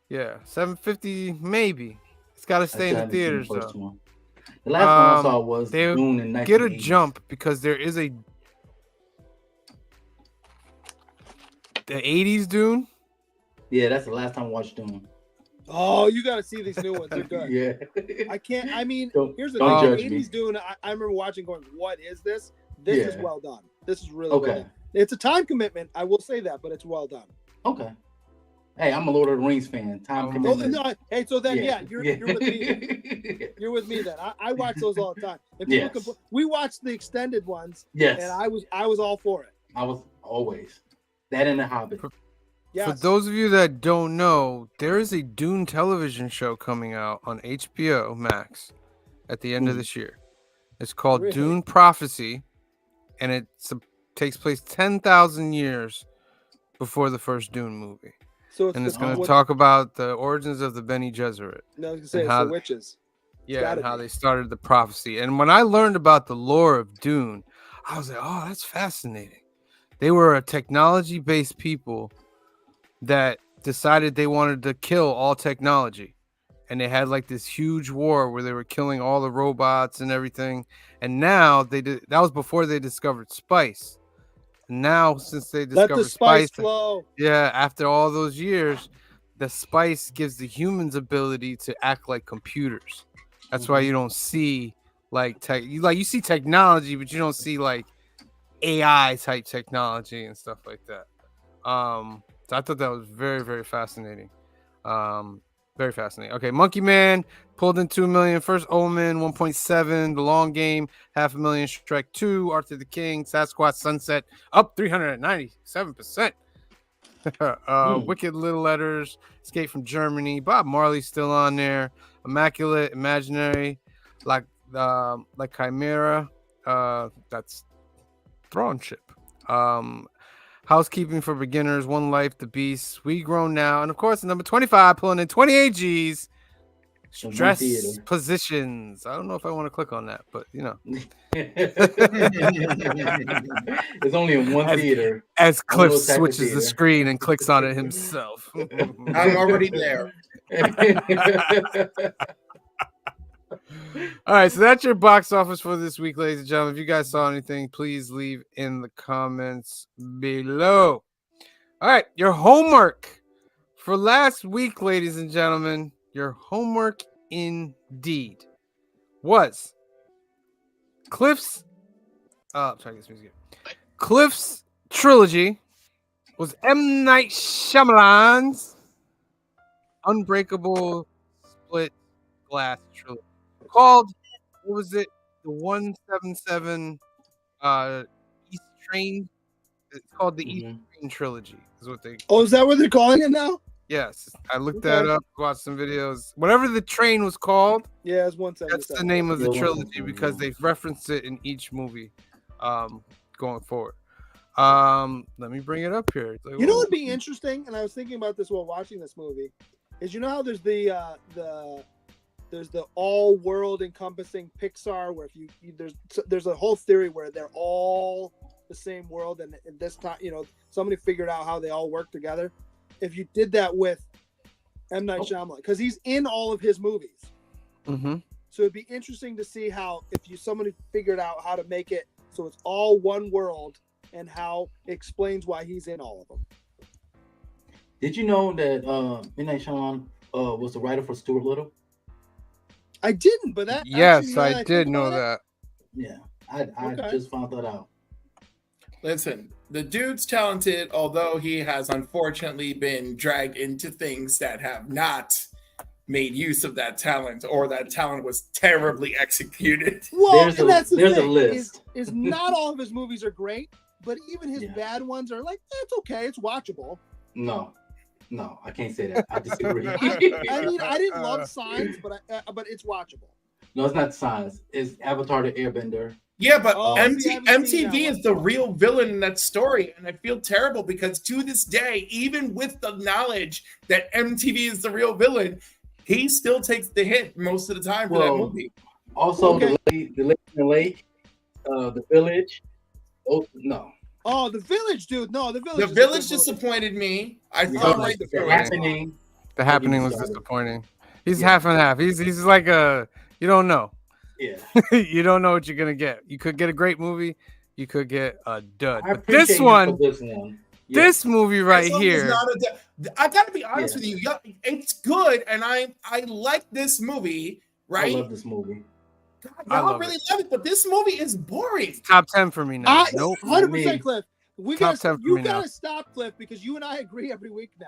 Yeah, 750 maybe. It's got to stay in the theaters though. The last one I saw was Dune in 1980s. Get a jump because there is the 80s Dune. Yeah, that's the last time I watched Dune. Oh, you got to see these new ones. They're good. Yeah. I can't. I mean, here's the thing. 80s Dune. I remember watching, going, "What is this? This is well done. This is really well done." It's a time commitment. I will say that, but it's well done. Okay. Hey, I'm a Lord of the Rings fan. Time Oh, commitment. No, hey, so then you're with me. Then. You're with me then. I watch those all the time. And people Yes. we watched the extended ones, Yes. and I was all for it. I was always that in the Hobbit. Yes. For those of you that don't know, there is a Dune television show coming out on HBO Max at the end of this year. It's called Really? Dune Prophecy, and it takes place 10,000 years before the first Dune movie. So And it's going to talk about the origins of the Bene Gesserit. No, I was gonna say and it's how the witches. Yeah, and how they started the prophecy. And when I learned about the lore of Dune, I was like, oh, that's fascinating. They were a technology-based people that decided they wanted to kill all technology. And they had like this huge war where they were killing all the robots and everything. And now that was before they discovered spice. And now, since they discovered Let the spice spice, flow. yeah, after all those years, the spice gives the humans ability to act like computers. That's why you don't see you see technology, but you don't see like AI type technology and stuff like that. So I thought that was very, very fascinating. Very fascinating. Okay, Monkey Man pulled in 2 million. First Omen 1.7. The Long Game 500,000. Shrek 2. Arthur the King. Sasquatch Sunset up 397%. Wicked Little Letters. Escape from Germany. Bob Marley's still on there. Immaculate Imaginary. Like Chimera. That's Thrawn Ship. Housekeeping for Beginners, One Life, The Beast, We Grown Now, and of course, number 25, pulling in 28 G's. Stress Positions. I don't know if I want to click on that, but you know. It's only in one theater. As Cliff switches the screen and clicks on it himself. I'm already there. All right, so that's your box office for this week, ladies and gentlemen. If you guys saw anything, please leave in the comments below. All right, your homework for last week, ladies and gentlemen, your homework indeed was Cliff's Cliff's trilogy was M. Night Shyamalan's Unbreakable Split Glass trilogy. Called, what was it? The 177 East Train. It's called the East Train trilogy. Is what they. Oh, is that what they're calling it now? Yes, I looked that up, watched some videos. Whatever the train was called, yeah, it's 177. that's the name of the trilogy because they've referenced it in each movie, going forward. Let me bring it up here. Like, you know what'd be interesting, and I was thinking about this while watching this movie, is you know how there's the all world encompassing Pixar where if you there's a whole theory where they're all the same world, and this time somebody figured out how they all work together. If you did that with M. Night Shyamalan, because he's in all of his movies, so it'd be interesting to see how somebody figured out how to make it so it's all one world and how it explains why he's in all of them. Did you know that M. Night Shyamalan was the writer for Stuart Little? I didn't, but that yes, I did know that. Yeah, I just found that out. Listen, the dude's talented, although he has unfortunately been dragged into things that have not made use of that talent, or that talent was terribly executed. Well, that's the thing, a list. Is not all of his movies are great, but even his bad ones are like, it's okay, it's watchable. No, I can't say that. I disagree. I mean, I didn't love Signs, but it's watchable. No, it's not Signs. It's Avatar: The Airbender. Yeah, but MTV is the real villain in that story, and I feel terrible because to this day, even with the knowledge that MTV is the real villain, he still takes the hit most of the time for that movie. Also, the Lady in the Lake, The Village. Oh no. Oh, The Village, dude. No, The Village. The Village disappointed me. I thought right The Happening. The Happening was disappointing. He's half and half. He's like you don't know. Yeah. You don't know what you're gonna get. You could get a great movie. You could get a dud. But this one. This movie right here. I gotta be honest with you. It's good, and I like this movie. Right? I love this movie. God, y'all really love it, but this movie is boring. It's top 10 for me now. Nope. 100% Cliff. Top 10 for You me now. gotta stop, Cliff, because you and I agree every week now.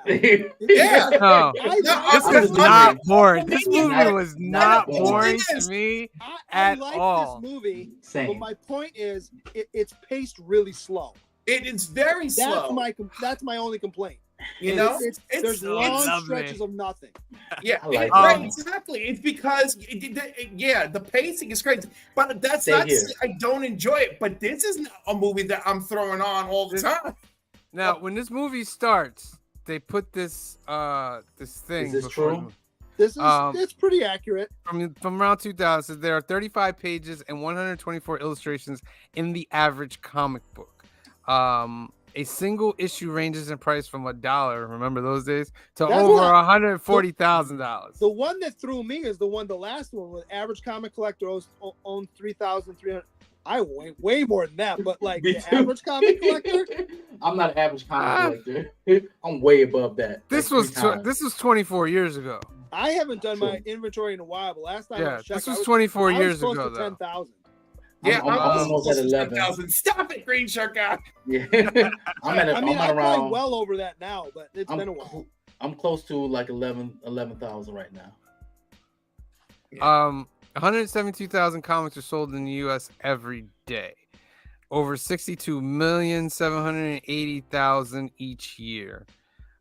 Yeah. No, I this I'm was just not wondering. boring. This Yeah. movie was not Not boring boring. to me I at like all. this movie, but Same. my point is, it's paced really slow. It is very slow. That's my only complaint. You know, There's so long lovely. stretches of nothing. yeah, I like right, that. exactly. It's because the pacing is crazy, but that's Same not here. to say I don't enjoy it. But this is not a movie that I'm throwing on all the time. Now, when this movie starts, they put this thing. Is this before true? This is Um, it's pretty accurate. from around 2000. There are 35 pages and 124 illustrations in the average comic book. A single issue ranges in price from $1. Remember those days to That's over what- $140,000. The one that threw me is the last one, with average comic collector owned 3,300. I weigh way more than that, but like Me the too. average comic collector, I'm not an average comic collector. I'm way above that. This like was 3 times. this was 24 years ago. I haven't done my True. inventory in a while, but last time Yeah, I checked, this was I 24 I was years close ago, to though. 10,000. Yeah, I'm almost at 11. 10,000. Stop it, Green Shirt Guy. Yeah. I'm at I'm around. probably well over that now, but it's been a I'm, while. I'm close to like 11,000 right now. 172,000 comics are sold in the U.S. every day. Over 62,780,000 each year.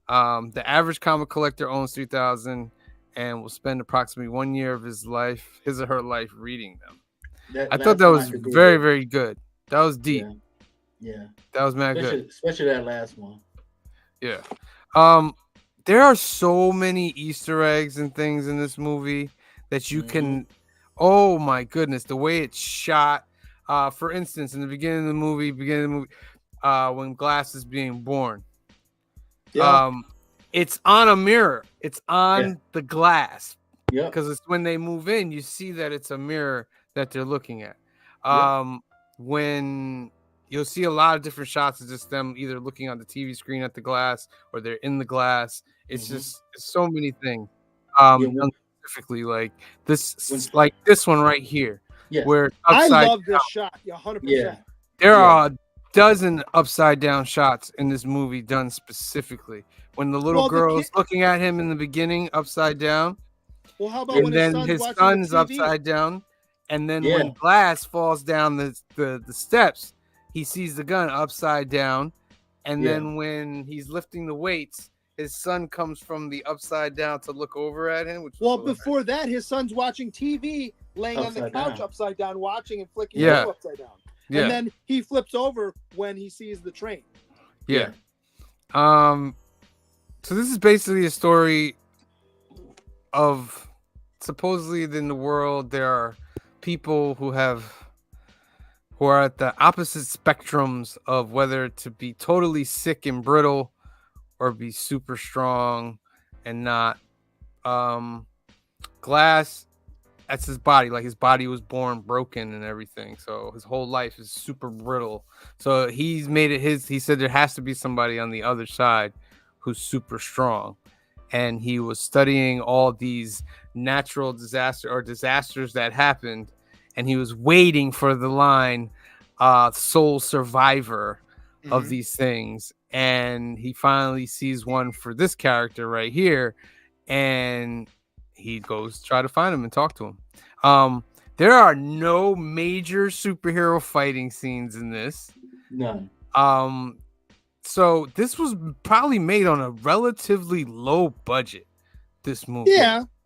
The average comic collector owns 3,000 and will spend approximately 1 year of his or her life reading them. I thought that was very, very good. That was deep. Yeah. That was mad good. Especially that last one. Yeah. There are so many Easter eggs and things in this movie that you can. Oh my goodness, the way it's shot. For instance, in the beginning of the movie, when Glass is being born. Yeah. It's on a mirror. It's on the glass. Yeah. Because it's when they move in, you see that it's a mirror that they're looking at. When you'll see a lot of different shots of just them either looking on the TV screen at the glass or they're in the glass. It's just it's so many things. Specifically, like this one right here, where I upside love this shot. Yeah, 100%. Yeah. there are a dozen upside down shots in this movie done specifically. When the little girl is looking at him in the beginning, upside down. Well, how about And when then his his son's son's watching the TV? upside down, and then when Glass falls down the steps, he sees the gun upside down, and then when he's lifting the weights, his son comes from the upside down to look over at him. Before that, his son's watching TV, laying on the couch upside down, watching and flicking his upside down. Yeah. And then he flips over when he sees the train. Yeah. So this is basically a story of supposedly in the world there are people who are at the opposite spectrums of whether to be totally sick and brittle or be super strong and not. Glass, that's his body. Like his body was born broken and everything. So his whole life is super brittle. So he's made it his. He said there has to be somebody on the other side who's super strong. And he was studying all these natural disasters that happened. And he was waiting for the line, sole survivor of these things. And he finally sees one for this character right here. And he goes try to find him and talk to him. There are no major superhero fighting scenes in this. None. So this was probably made on a relatively low budget. This movie,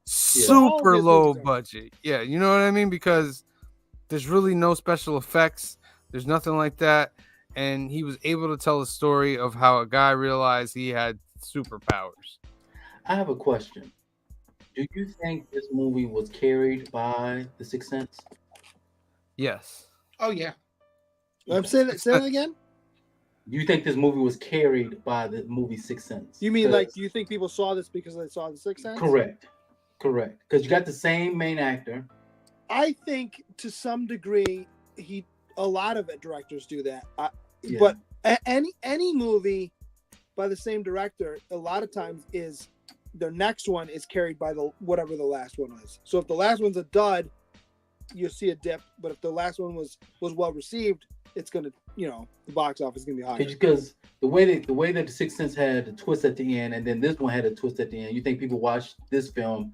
super low budget. Yeah, you know what I mean? Because there's really no special effects. There's nothing like that. And he was able to tell the story of how a guy realized he had superpowers. I have a question. Do you think this movie was carried by The Sixth Sense? Yes. Oh yeah. I'm saying that again. Do you think this movie was carried by the movie Sixth Sense? You mean like? Do you think people saw this because they saw The Sixth Sense? Correct. Because you got the same main actor. I think to some degree, a lot of directors do that. But any movie by the same director, a lot of times is the next one is carried by whatever the last one was. So if the last one's a dud, you'll see a dip. But if the last one was well received, it's gonna, the box office is gonna be higher. Because the way that The Sixth Sense had a twist at the end, and then this one had a twist at the end, you think people watch this film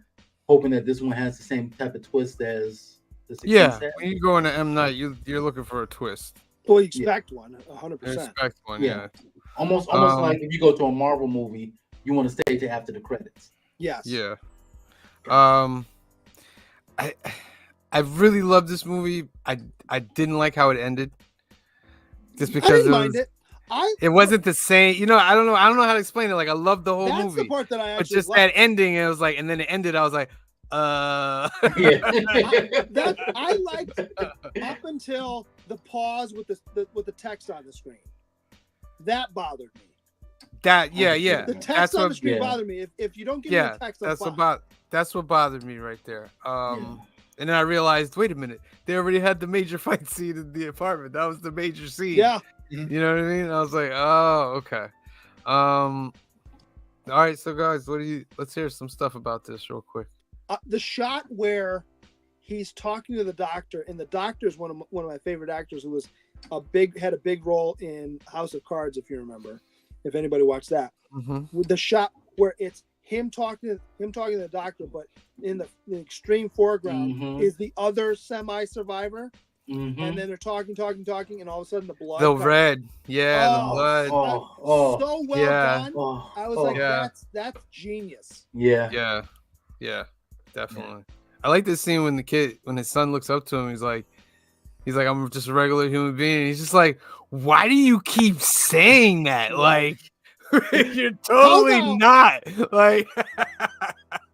hoping that this one has the same type of twist as The Sixth Sense had? When you go into M Night, you're looking for a twist. Well, you expect one, 100%. You expect one, yeah. Almost like if you go to a Marvel movie, you want to stay to after the credits. Yes. Yeah. I really love this movie. I didn't like how it ended. Just because I didn't mind it. It wasn't the same. I don't know how to explain it. Like, I love the whole That's movie. the part that I actually but just liked. that ending, it was like, and then it ended. I was like, Yeah. I liked up until the pause with the text on the screen. That bothered me. Yeah. The text on the screen bothered me. If you don't give me the text, that's what bothered me right there. And then I realized, wait a minute, they already had the major fight scene in the apartment. That was the major scene. Yeah. You know what I mean? I was like, oh, okay. All right, so guys, let's hear some stuff about this real quick. The shot where he's talking to the doctor, and the doctor is one of my favorite actors, who was had a big role in House of Cards, if you remember, if anybody watched that. With the shot where it's him talking to the doctor, but in the extreme foreground is the other semi-survivor. And then they're talking, and all of a sudden the blood. The red, the blood. So well done. I was like, that's genius. Yeah, definitely. I like this scene when his son looks up to him. He's like, I'm just a regular human being. And he's just like, why do you keep saying that? Like, you're totally not. Like,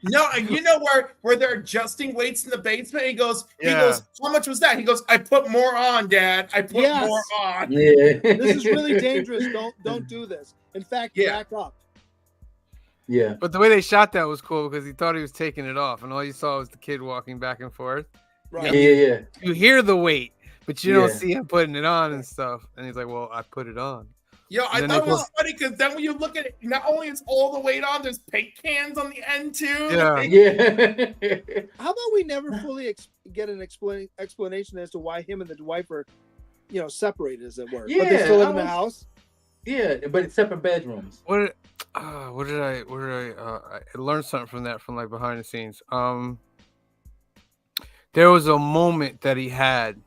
no, you know where they're adjusting weights in the basement. He goes, how much was that? He goes, I put more on, Dad. I put more on. Yeah. This is really dangerous. Don't do this. In fact, back up. Yeah. But the way they shot that was cool because he thought he was taking it off, and all you saw was the kid walking back and forth. Right. Yeah. You hear the weight, but you don't see him putting it on and stuff. And he's like, well, I put it on. Yo, I thought it was funny because then when you look at it, not only is all the weight on, there's paint cans on the end too. Yeah. How about we never fully get an explanation as to why him and the wife are, separated, as it were? Yeah, but they still live in the house. Yeah, but it's separate bedrooms. What did I learned something from that, from like behind the scenes. There was a moment that he had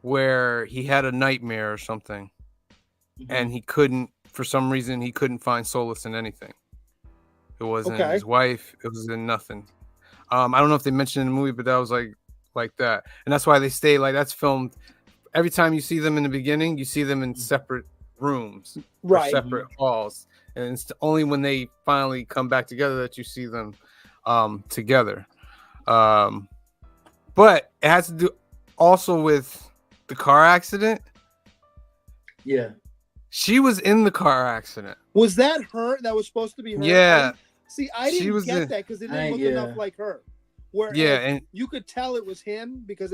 where he had a nightmare or something. And for some reason, he couldn't find solace in anything. It wasn't his wife. It was in nothing. I don't know if they mentioned in the movie, but that was like that. And that's why they stay that's filmed. Every time you see them in the beginning, you see them in separate rooms, or separate halls. And it's only when they finally come back together that you see them together. But it has to do also with the car accident. Yeah. She was in the car accident. Was that her? That was supposed to be her? Yeah. I didn't get that because it didn't look enough like her. And you could tell it was him because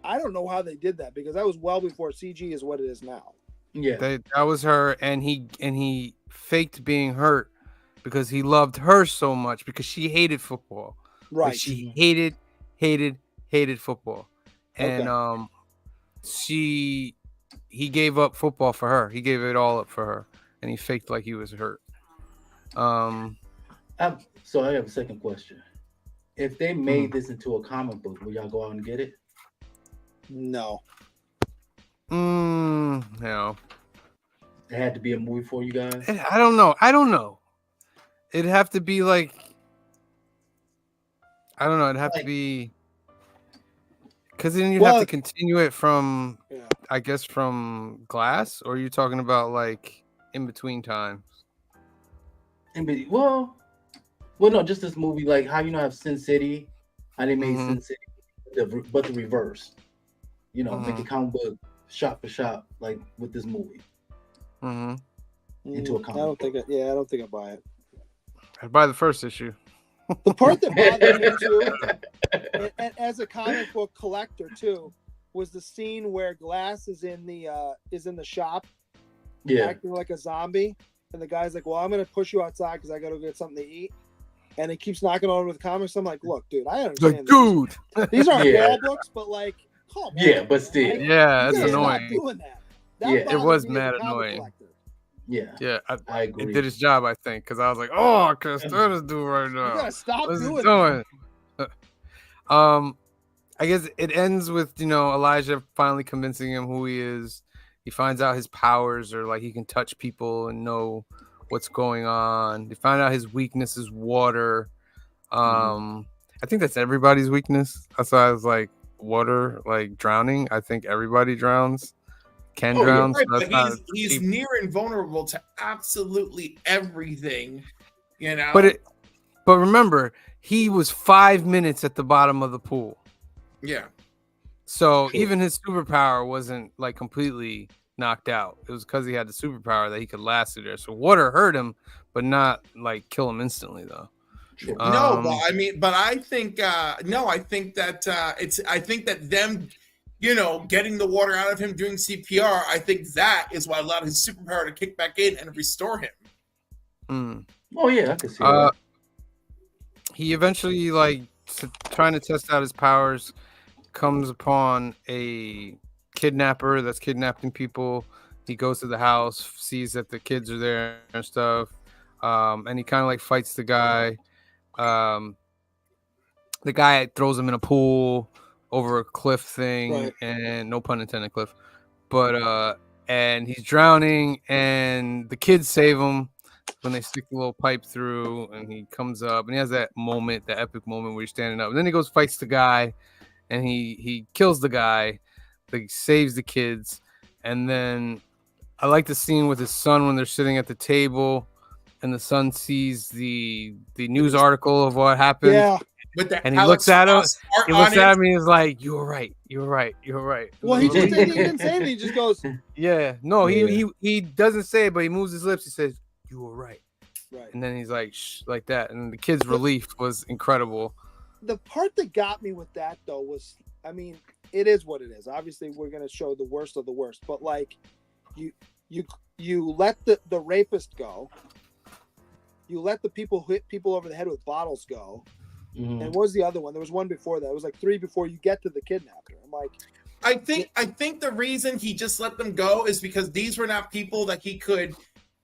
I don't know how they did that, because that was well before CG is what it is now. Yeah. That was her, and he faked being hurt because he loved her so much because she hated football. Right. Like, she hated football. And he gave up football for her. He gave it all up for her, and he faked like he was hurt. So I have a second question. If they made this into a comic book, would y'all go out and get it? No. No. It had to be a movie for you guys? I don't know. It'd have to be like, I don't know. It'd have to be, because then you'd have to continue it from, I guess, from Glass, or are you talking about like in between times? Well, no, just this movie, like how have Sin City, how they made Sin City, but the reverse. Make a comic book shot for shot, like with this movie. Into a comic book. I don't think I buy it. I'd buy the first issue. The part that bothered me too, and as a comic book collector too, was the scene where Glass is in the shop, acting like a zombie, and the guy's like, "Well, I'm gonna push you outside because I gotta get something to eat," and he keeps knocking on with the comics. I'm like, "Look, dude, I understand. Dude, these aren't ball books, but like, Come on. Yeah, but still. Right? Yeah, You that's gotta annoying. Stop doing that. That Yeah. It bothers was me as mad a comic annoying. collector. Yeah. Yeah, I agree. it did its job, I think, because I was like, oh, I can't stand this dude right You now. gotta stop What's he doing doing? I guess it ends with Elijah finally convincing him who he is. He finds out his powers are like he can touch people and know what's going on. They find out his weakness is water. I think that's everybody's weakness. That's why I was like, water, like drowning. I think everybody drowns, can Oh, yeah. drown. Right, So but that's he's near invulnerable to absolutely everything, you know. But remember, he was 5 minutes at the bottom of the pool. Yeah. So True. even his superpower wasn't like completely knocked out. It was because he had the superpower that he could last through there. So water hurt him, but not like kill him instantly though. True. No, but I think no, I think that I think that them, getting the water out of him, doing CPR, I think that is what allowed his superpower to kick back in and restore him. Oh yeah, I can see that. He eventually trying to test out his powers, comes upon a kidnapper that's kidnapping people. He goes to the house, sees that the kids are there and stuff, and he kind of like fights the guy. The guy throws him in a pool over a cliff thing, Right. and no pun intended, cliff. But and he's drowning, and the kids save him when they stick the little pipe through, and he comes up, and he has that moment, that epic moment where he's standing up, and then he goes fights the guy, and he kills the guy, he saves the kids, and then I like the scene with his son when they're sitting at the table, and the son sees the news article of what happened. Yeah. With the And he Alex looks at him. Ross art He on looks it. at me and is like, "You were right. You were right. You were right." Well, he didn't say anything. He just goes, Yeah. No, Yeah. he doesn't say it, but he moves his lips. He says, "You were right." right. And then he's like, "Shh," like that. And the kid's relief was incredible. The part that got me with that though was, I mean, it is what it is. Obviously, we're gonna show the worst of the worst, but like, you let the rapist go. You let the people who hit people over the head with bottles go. Mhm. And what was the other one? There was one before that. It was like 3 before you get to the kidnapper. I'm like, I think the reason he just let them go is because these were not people that he could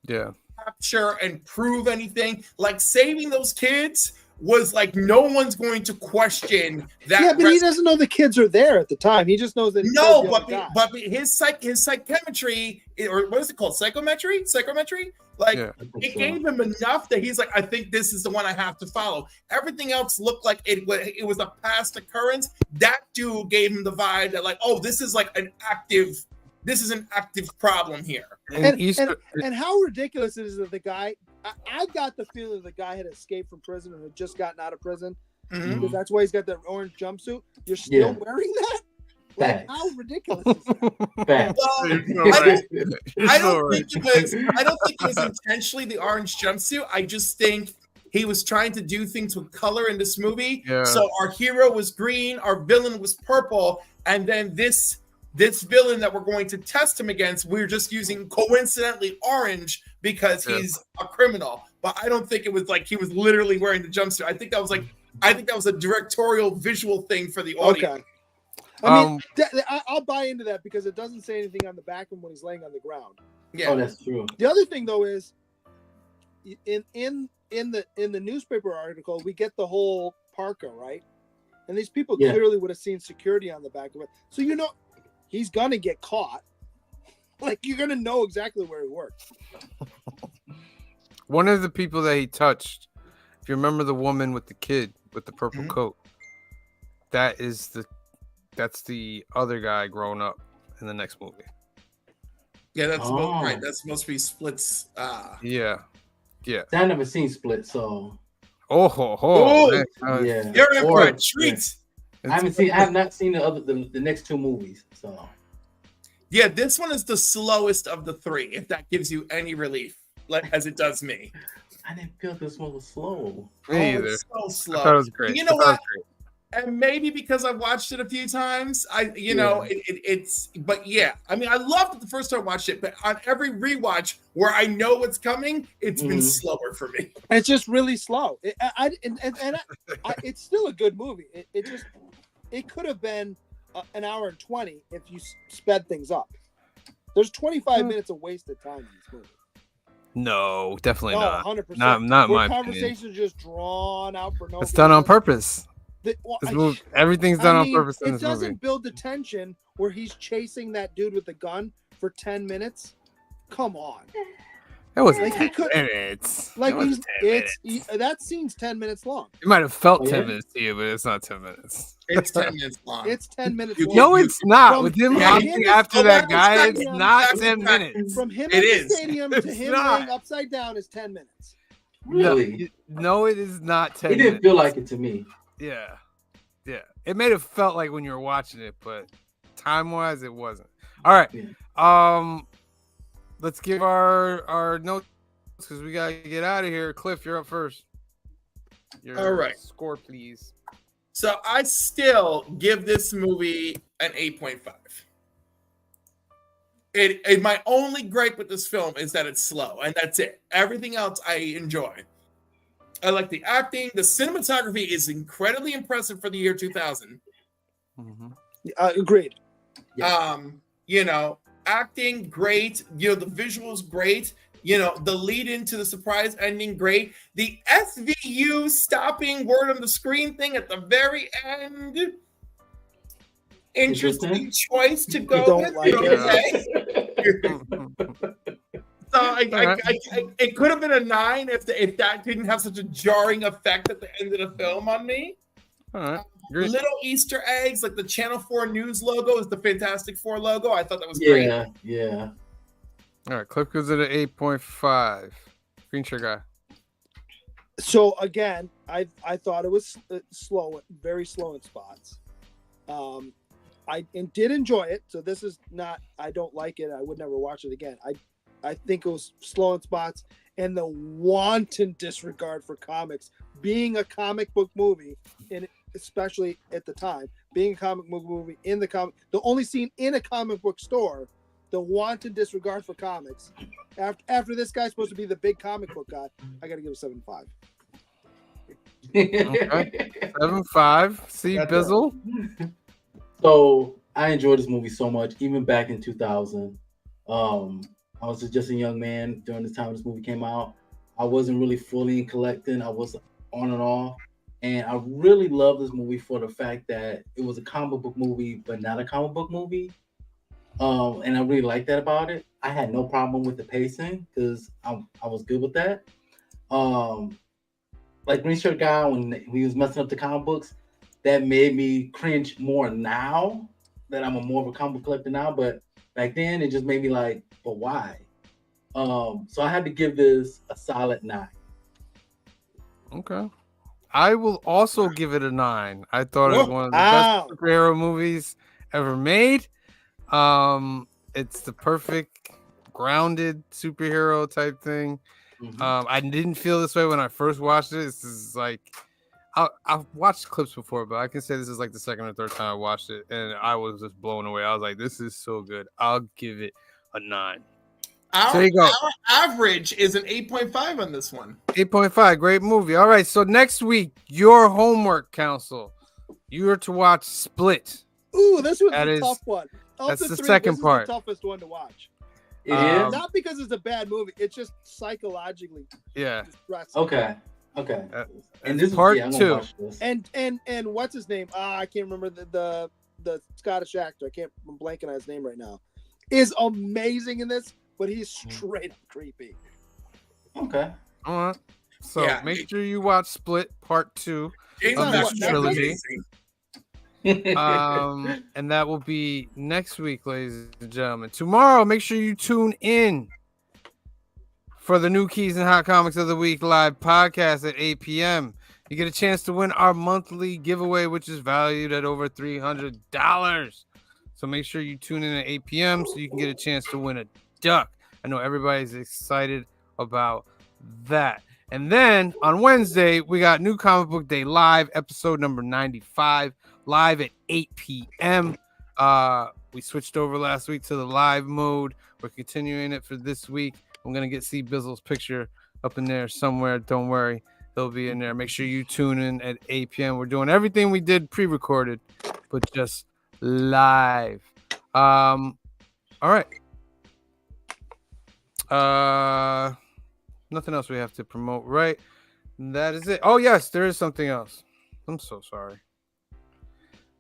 Yeah. capture and prove anything. Like saving those kids was like no one's going to question that. yeah, but he doesn't know the kids are there at the time. He just knows that. he No, killed the other but guy. his psychometry, or what is it called? Psychometry? Like Yeah. it gave him enough that he's like, I think this is the one I have to follow. Everything else looked like it was a past occurrence. That dude gave him the vibe that like, oh, this is an active problem here. And how ridiculous it is that the guy. I got the feeling the guy had escaped from prison and had just gotten out of prison. Mhm. Because that's why he's got that orange jumpsuit. You're still Yeah. wearing that? Like, Facts. how ridiculous is that? Facts. Well, I don't think it was intentionally the orange jumpsuit. I just think he was trying to do things with color in this movie. Yeah. So our hero was green, our villain was purple, and then this villain that we're going to test him against, we're just using coincidentally orange because he's a criminal. But I don't think it was like he was literally wearing the jumpsuit. I think that was a directorial visual thing for the audience. Okay. I mean, I'll buy into that because it doesn't say anything on the back of him when he's laying on the ground. Yeah. Oh, that's true. The other thing though is in the newspaper article we get the whole parka, right? And these people Yeah. clearly would have seen security on the back of it. So he's gonna get caught. Like you're gonna know exactly where he works. One of the people that he touched, if you remember the woman with the kid with the purple Mhm. coat, that's the other guy grown up in the next movie. Yeah, that's Oh. right. That's supposed to be Split's. Yeah. I never seen Split, so Oh, ho, ho. Oh, man. yeah. You're in for Or- a treat. I have not seen the next two movies, so Yeah, this one is the slowest of the three, if that gives you any relief, like as it does me. I didn't feel this one was slow. Me either. It's so I slow. thought it was great. You know I thought it what? was great. And maybe because I've watched it a few times, Yeah. it's. But yeah, I mean, I loved it the first time I watched it, but on every rewatch where I know what's coming, it's been Mhm. slower for me. It's just really slow. It's still a good movie. It could have been an hour and 20 if you sped things up. There's 25 minutes of wasted time in this movie. No, definitely not. 100%. Not Where my conversations opinion. are just drawn out for no It's done on reason. purpose. Everything's done on purpose in it this doesn't movie. build the tension where he's chasing that dude with the gun for 10 minutes. Come on. It was Like, 10 he could- minutes. Like It was 10 minutes. that scene's 10 minutes long. It might have felt Oh, 10 yeah? minutes to you, but it's not 10 minutes. It's 10 minutes long. It's 10 minutes You- long. No, it's not. From- With him Yeah, hunting him after go that back to guy, stadium. it's not That's 10 fact. minutes. From him It at the is. stadium to It's him not. laying upside down is 10 minutes. Really? No, it is not 10 It didn't minutes. feel like it to me. Yeah. Yeah. It may have felt like when you were watching it, but time-wise, it wasn't. All right. Yeah. Let's give our notes because we gotta get out of here. Cliff, you're up first. All right. Score, please. So I still give this movie an 8.5. My only gripe with this film is that it's slow, and that's it. Everything else I enjoy. I like the acting. The cinematography is incredibly impressive for the year 2000. Mm-hmm. Agreed. Acting great. The visuals great. The lead into the surprise ending great. The SVU stopping word on the screen thing at the very end. Interesting choice to go don't with. like Okay. So it could have been a 9 if that didn't have such a jarring effect at the end of the film on me. All right. Great. Little Easter eggs, like the Channel 4 News logo is the Fantastic Four logo. I thought that was great. Yeah. All right. Cliff gives it an 8.5. Green shirt guy. So again, I thought it was slow, very slow in spots. I did enjoy it. So this is not, I don't like it. I would never watch it again. I think it was slow in spots, and the wanton disregard for comics. Being a comic book movie, and especially at the time, being a comic book movie the only scene in a comic book store, the wanton disregard for comics. After this guy's supposed to be the big comic book guy, I got to give it 7.5. Okay. 7.5. See, That's Bizzle. So I enjoyed this movie so much, even back in 2000. I was just a young man during the time this movie came out. I wasn't really fully collecting. I was on and off. And I really love this movie for the fact that it was a comic book movie, but not a comic book movie. And I really like that about it. I had no problem with the pacing because I was good with that. Like Green Shirt Guy, when he was messing up the comic books, that made me cringe more now that I'm more of a comic book collector now. But back then, it just made me like, but why? So I had to give this a solid 9. Okay. I will also give it a 9. I thought it was one of the Wow. best superhero movies ever made. It's the perfect grounded superhero type thing. Mhm. I didn't feel this way when I first watched it. This is like I've watched clips before, but I can say this is like the second or third time I watched it, and I was just blown away. I was like, "This is so good." I'll give it a 9. There you go. Our average is an 8.5 on this one. 8.5. Great movie. All right. So next week, your homework, council. You are to watch Split. Ooh, this was That a is- tough one. Of that's the the three, second this part. is the toughest one to watch. It Um, is? Not because it's a bad movie. It's just psychologically Yeah. distressing. Okay. And And this this is part I'm gonna 2. watch this. And what's his name? I can't remember the Scottish actor. I'm blanking on his name right now. Is amazing in this, but he's straight up creepy. Okay. All right. So Yeah. make sure you watch Split Part 2. James on Max what, is trilogy. amazing. And that will be next week, ladies and gentlemen. Tomorrow, make sure you tune in for the New Keys and Hot Comics of the Week live podcast at 8 p.m. You get a chance to win our monthly giveaway, which is valued at over $300. So make sure you tune in at 8 p.m. so you can get a chance to win a duck. I know everybody's excited about that. And then on Wednesday, we got New Comic Book Day Live, episode number 95, live at 8 p.m. We switched over last week to the live mode. We're continuing it for this week. I'm going to see Bizzle's picture up in there somewhere. Don't worry. They'll be in there. Make sure you tune in at 8 p.m. We're doing everything we did pre-recorded, but just live. All right. Nothing else we have to promote, right? That is it. Oh, yes, there is something else. I'm so sorry.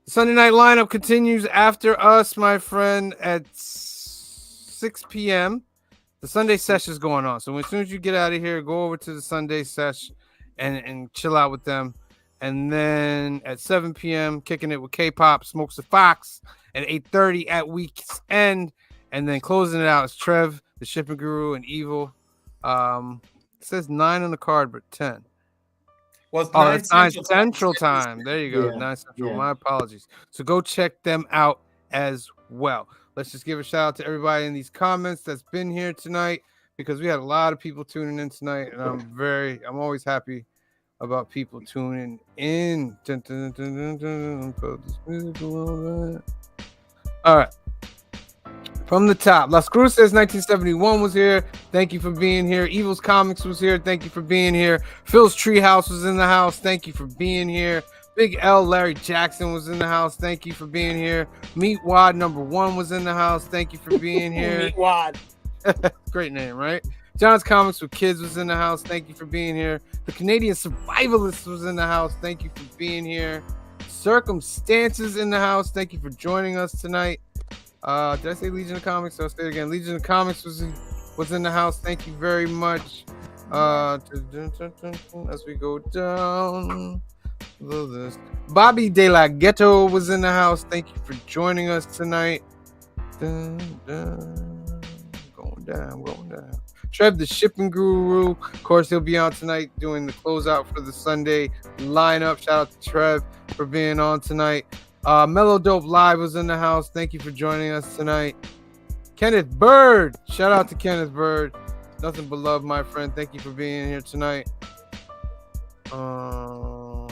The Sunday night lineup continues after us, my friend, at 6 p.m. The Sunday sesh is going on. So as soon as you get out of here, go over to the Sunday sesh and chill out with them. And then at 7 p.m., kicking it with K-Pop, Smokes the Fox. At 8:30 at week's end. And then closing it out is Trev, the Shipping Guru, and Evil. It says 9 on the card, but 10. Well, it's 9 Central Time. There you go. Yeah, 9 Central. yeah. My apologies. So go check them out as well. Let's just give a shout out to everybody in these comments that's been here tonight, because we had a lot of people tuning in tonight, and I'm always happy about people tuning in. Dun, dun, dun, dun, dun. Put this music a little bit. All right. From the top, Las Cruces 1971 was here. Thank you for being here. Evil's Comics was here. Thank you for being here. Phil's Treehouse was in the house. Thank you for being here. Big L Larry Jackson was in the house. Thank you for being here. Meat Wad #1 was in the house. Thank you for being here. Meat Wad. Great name, right? John's Comics with Kids was in the house. Thank you for being here. The Canadian Survivalist was in the house. Thank you for being here. Circumstances in the house. Thank you for joining us tonight. Did I say Legion of Comics? I'll say it again. Legion of Comics was in the house. Thank you very much. As we go down the list, Bobby De La Ghetto was in the house. Thank you for joining us tonight. Going down. Trev, the Shipping Guru. Of course, he'll be on tonight doing the closeout for the Sunday lineup. Shout out to Trev for being on tonight. Mellow Dope Live was in the house. Thank you for joining us tonight. Kenneth Bird. Shout out to Kenneth Bird. Nothing but love, my friend. Thank you for being here tonight. Comic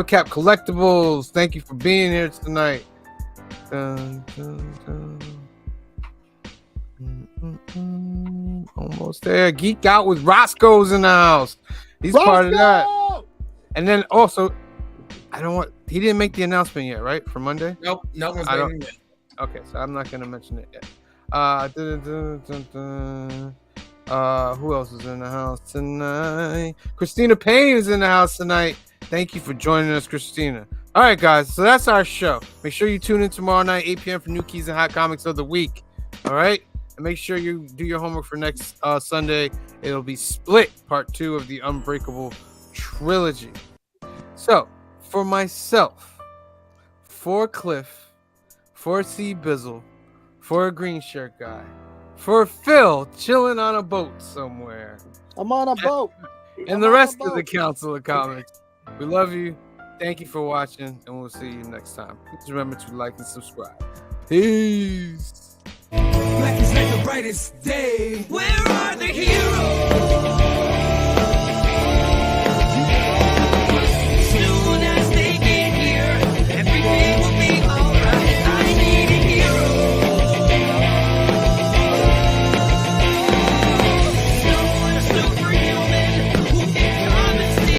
Cap Collectibles. Thank you for being here tonight. Dun, dun, dun. Almost there. Geek Out with Roscoe's in the house. He's part of that. And then also, he didn't make the announcement yet, right? For Monday? Nope. Okay, so I'm not gonna mention it yet. Who else is in the house tonight? Christina Payne is in the house tonight. Thank you for joining us, Christina. All right, guys, so that's our show. Make sure you tune in tomorrow night, 8 p.m. for New Keys and Hot Comics of the Week. All right? And make sure you do your homework for next Sunday. It'll be Split, Part 2 of the Unbreakable trilogy. So, for myself, for Cliff, for C Bizzle, for a green shirt guy, for Phil chilling on a boat somewhere, I'm on a boat. and the rest of the Council of Comics, we love you. Thank you for watching, and we'll see you next time. Please remember to like and subscribe. Peace. Black is like the brightest day. Where are the heroes?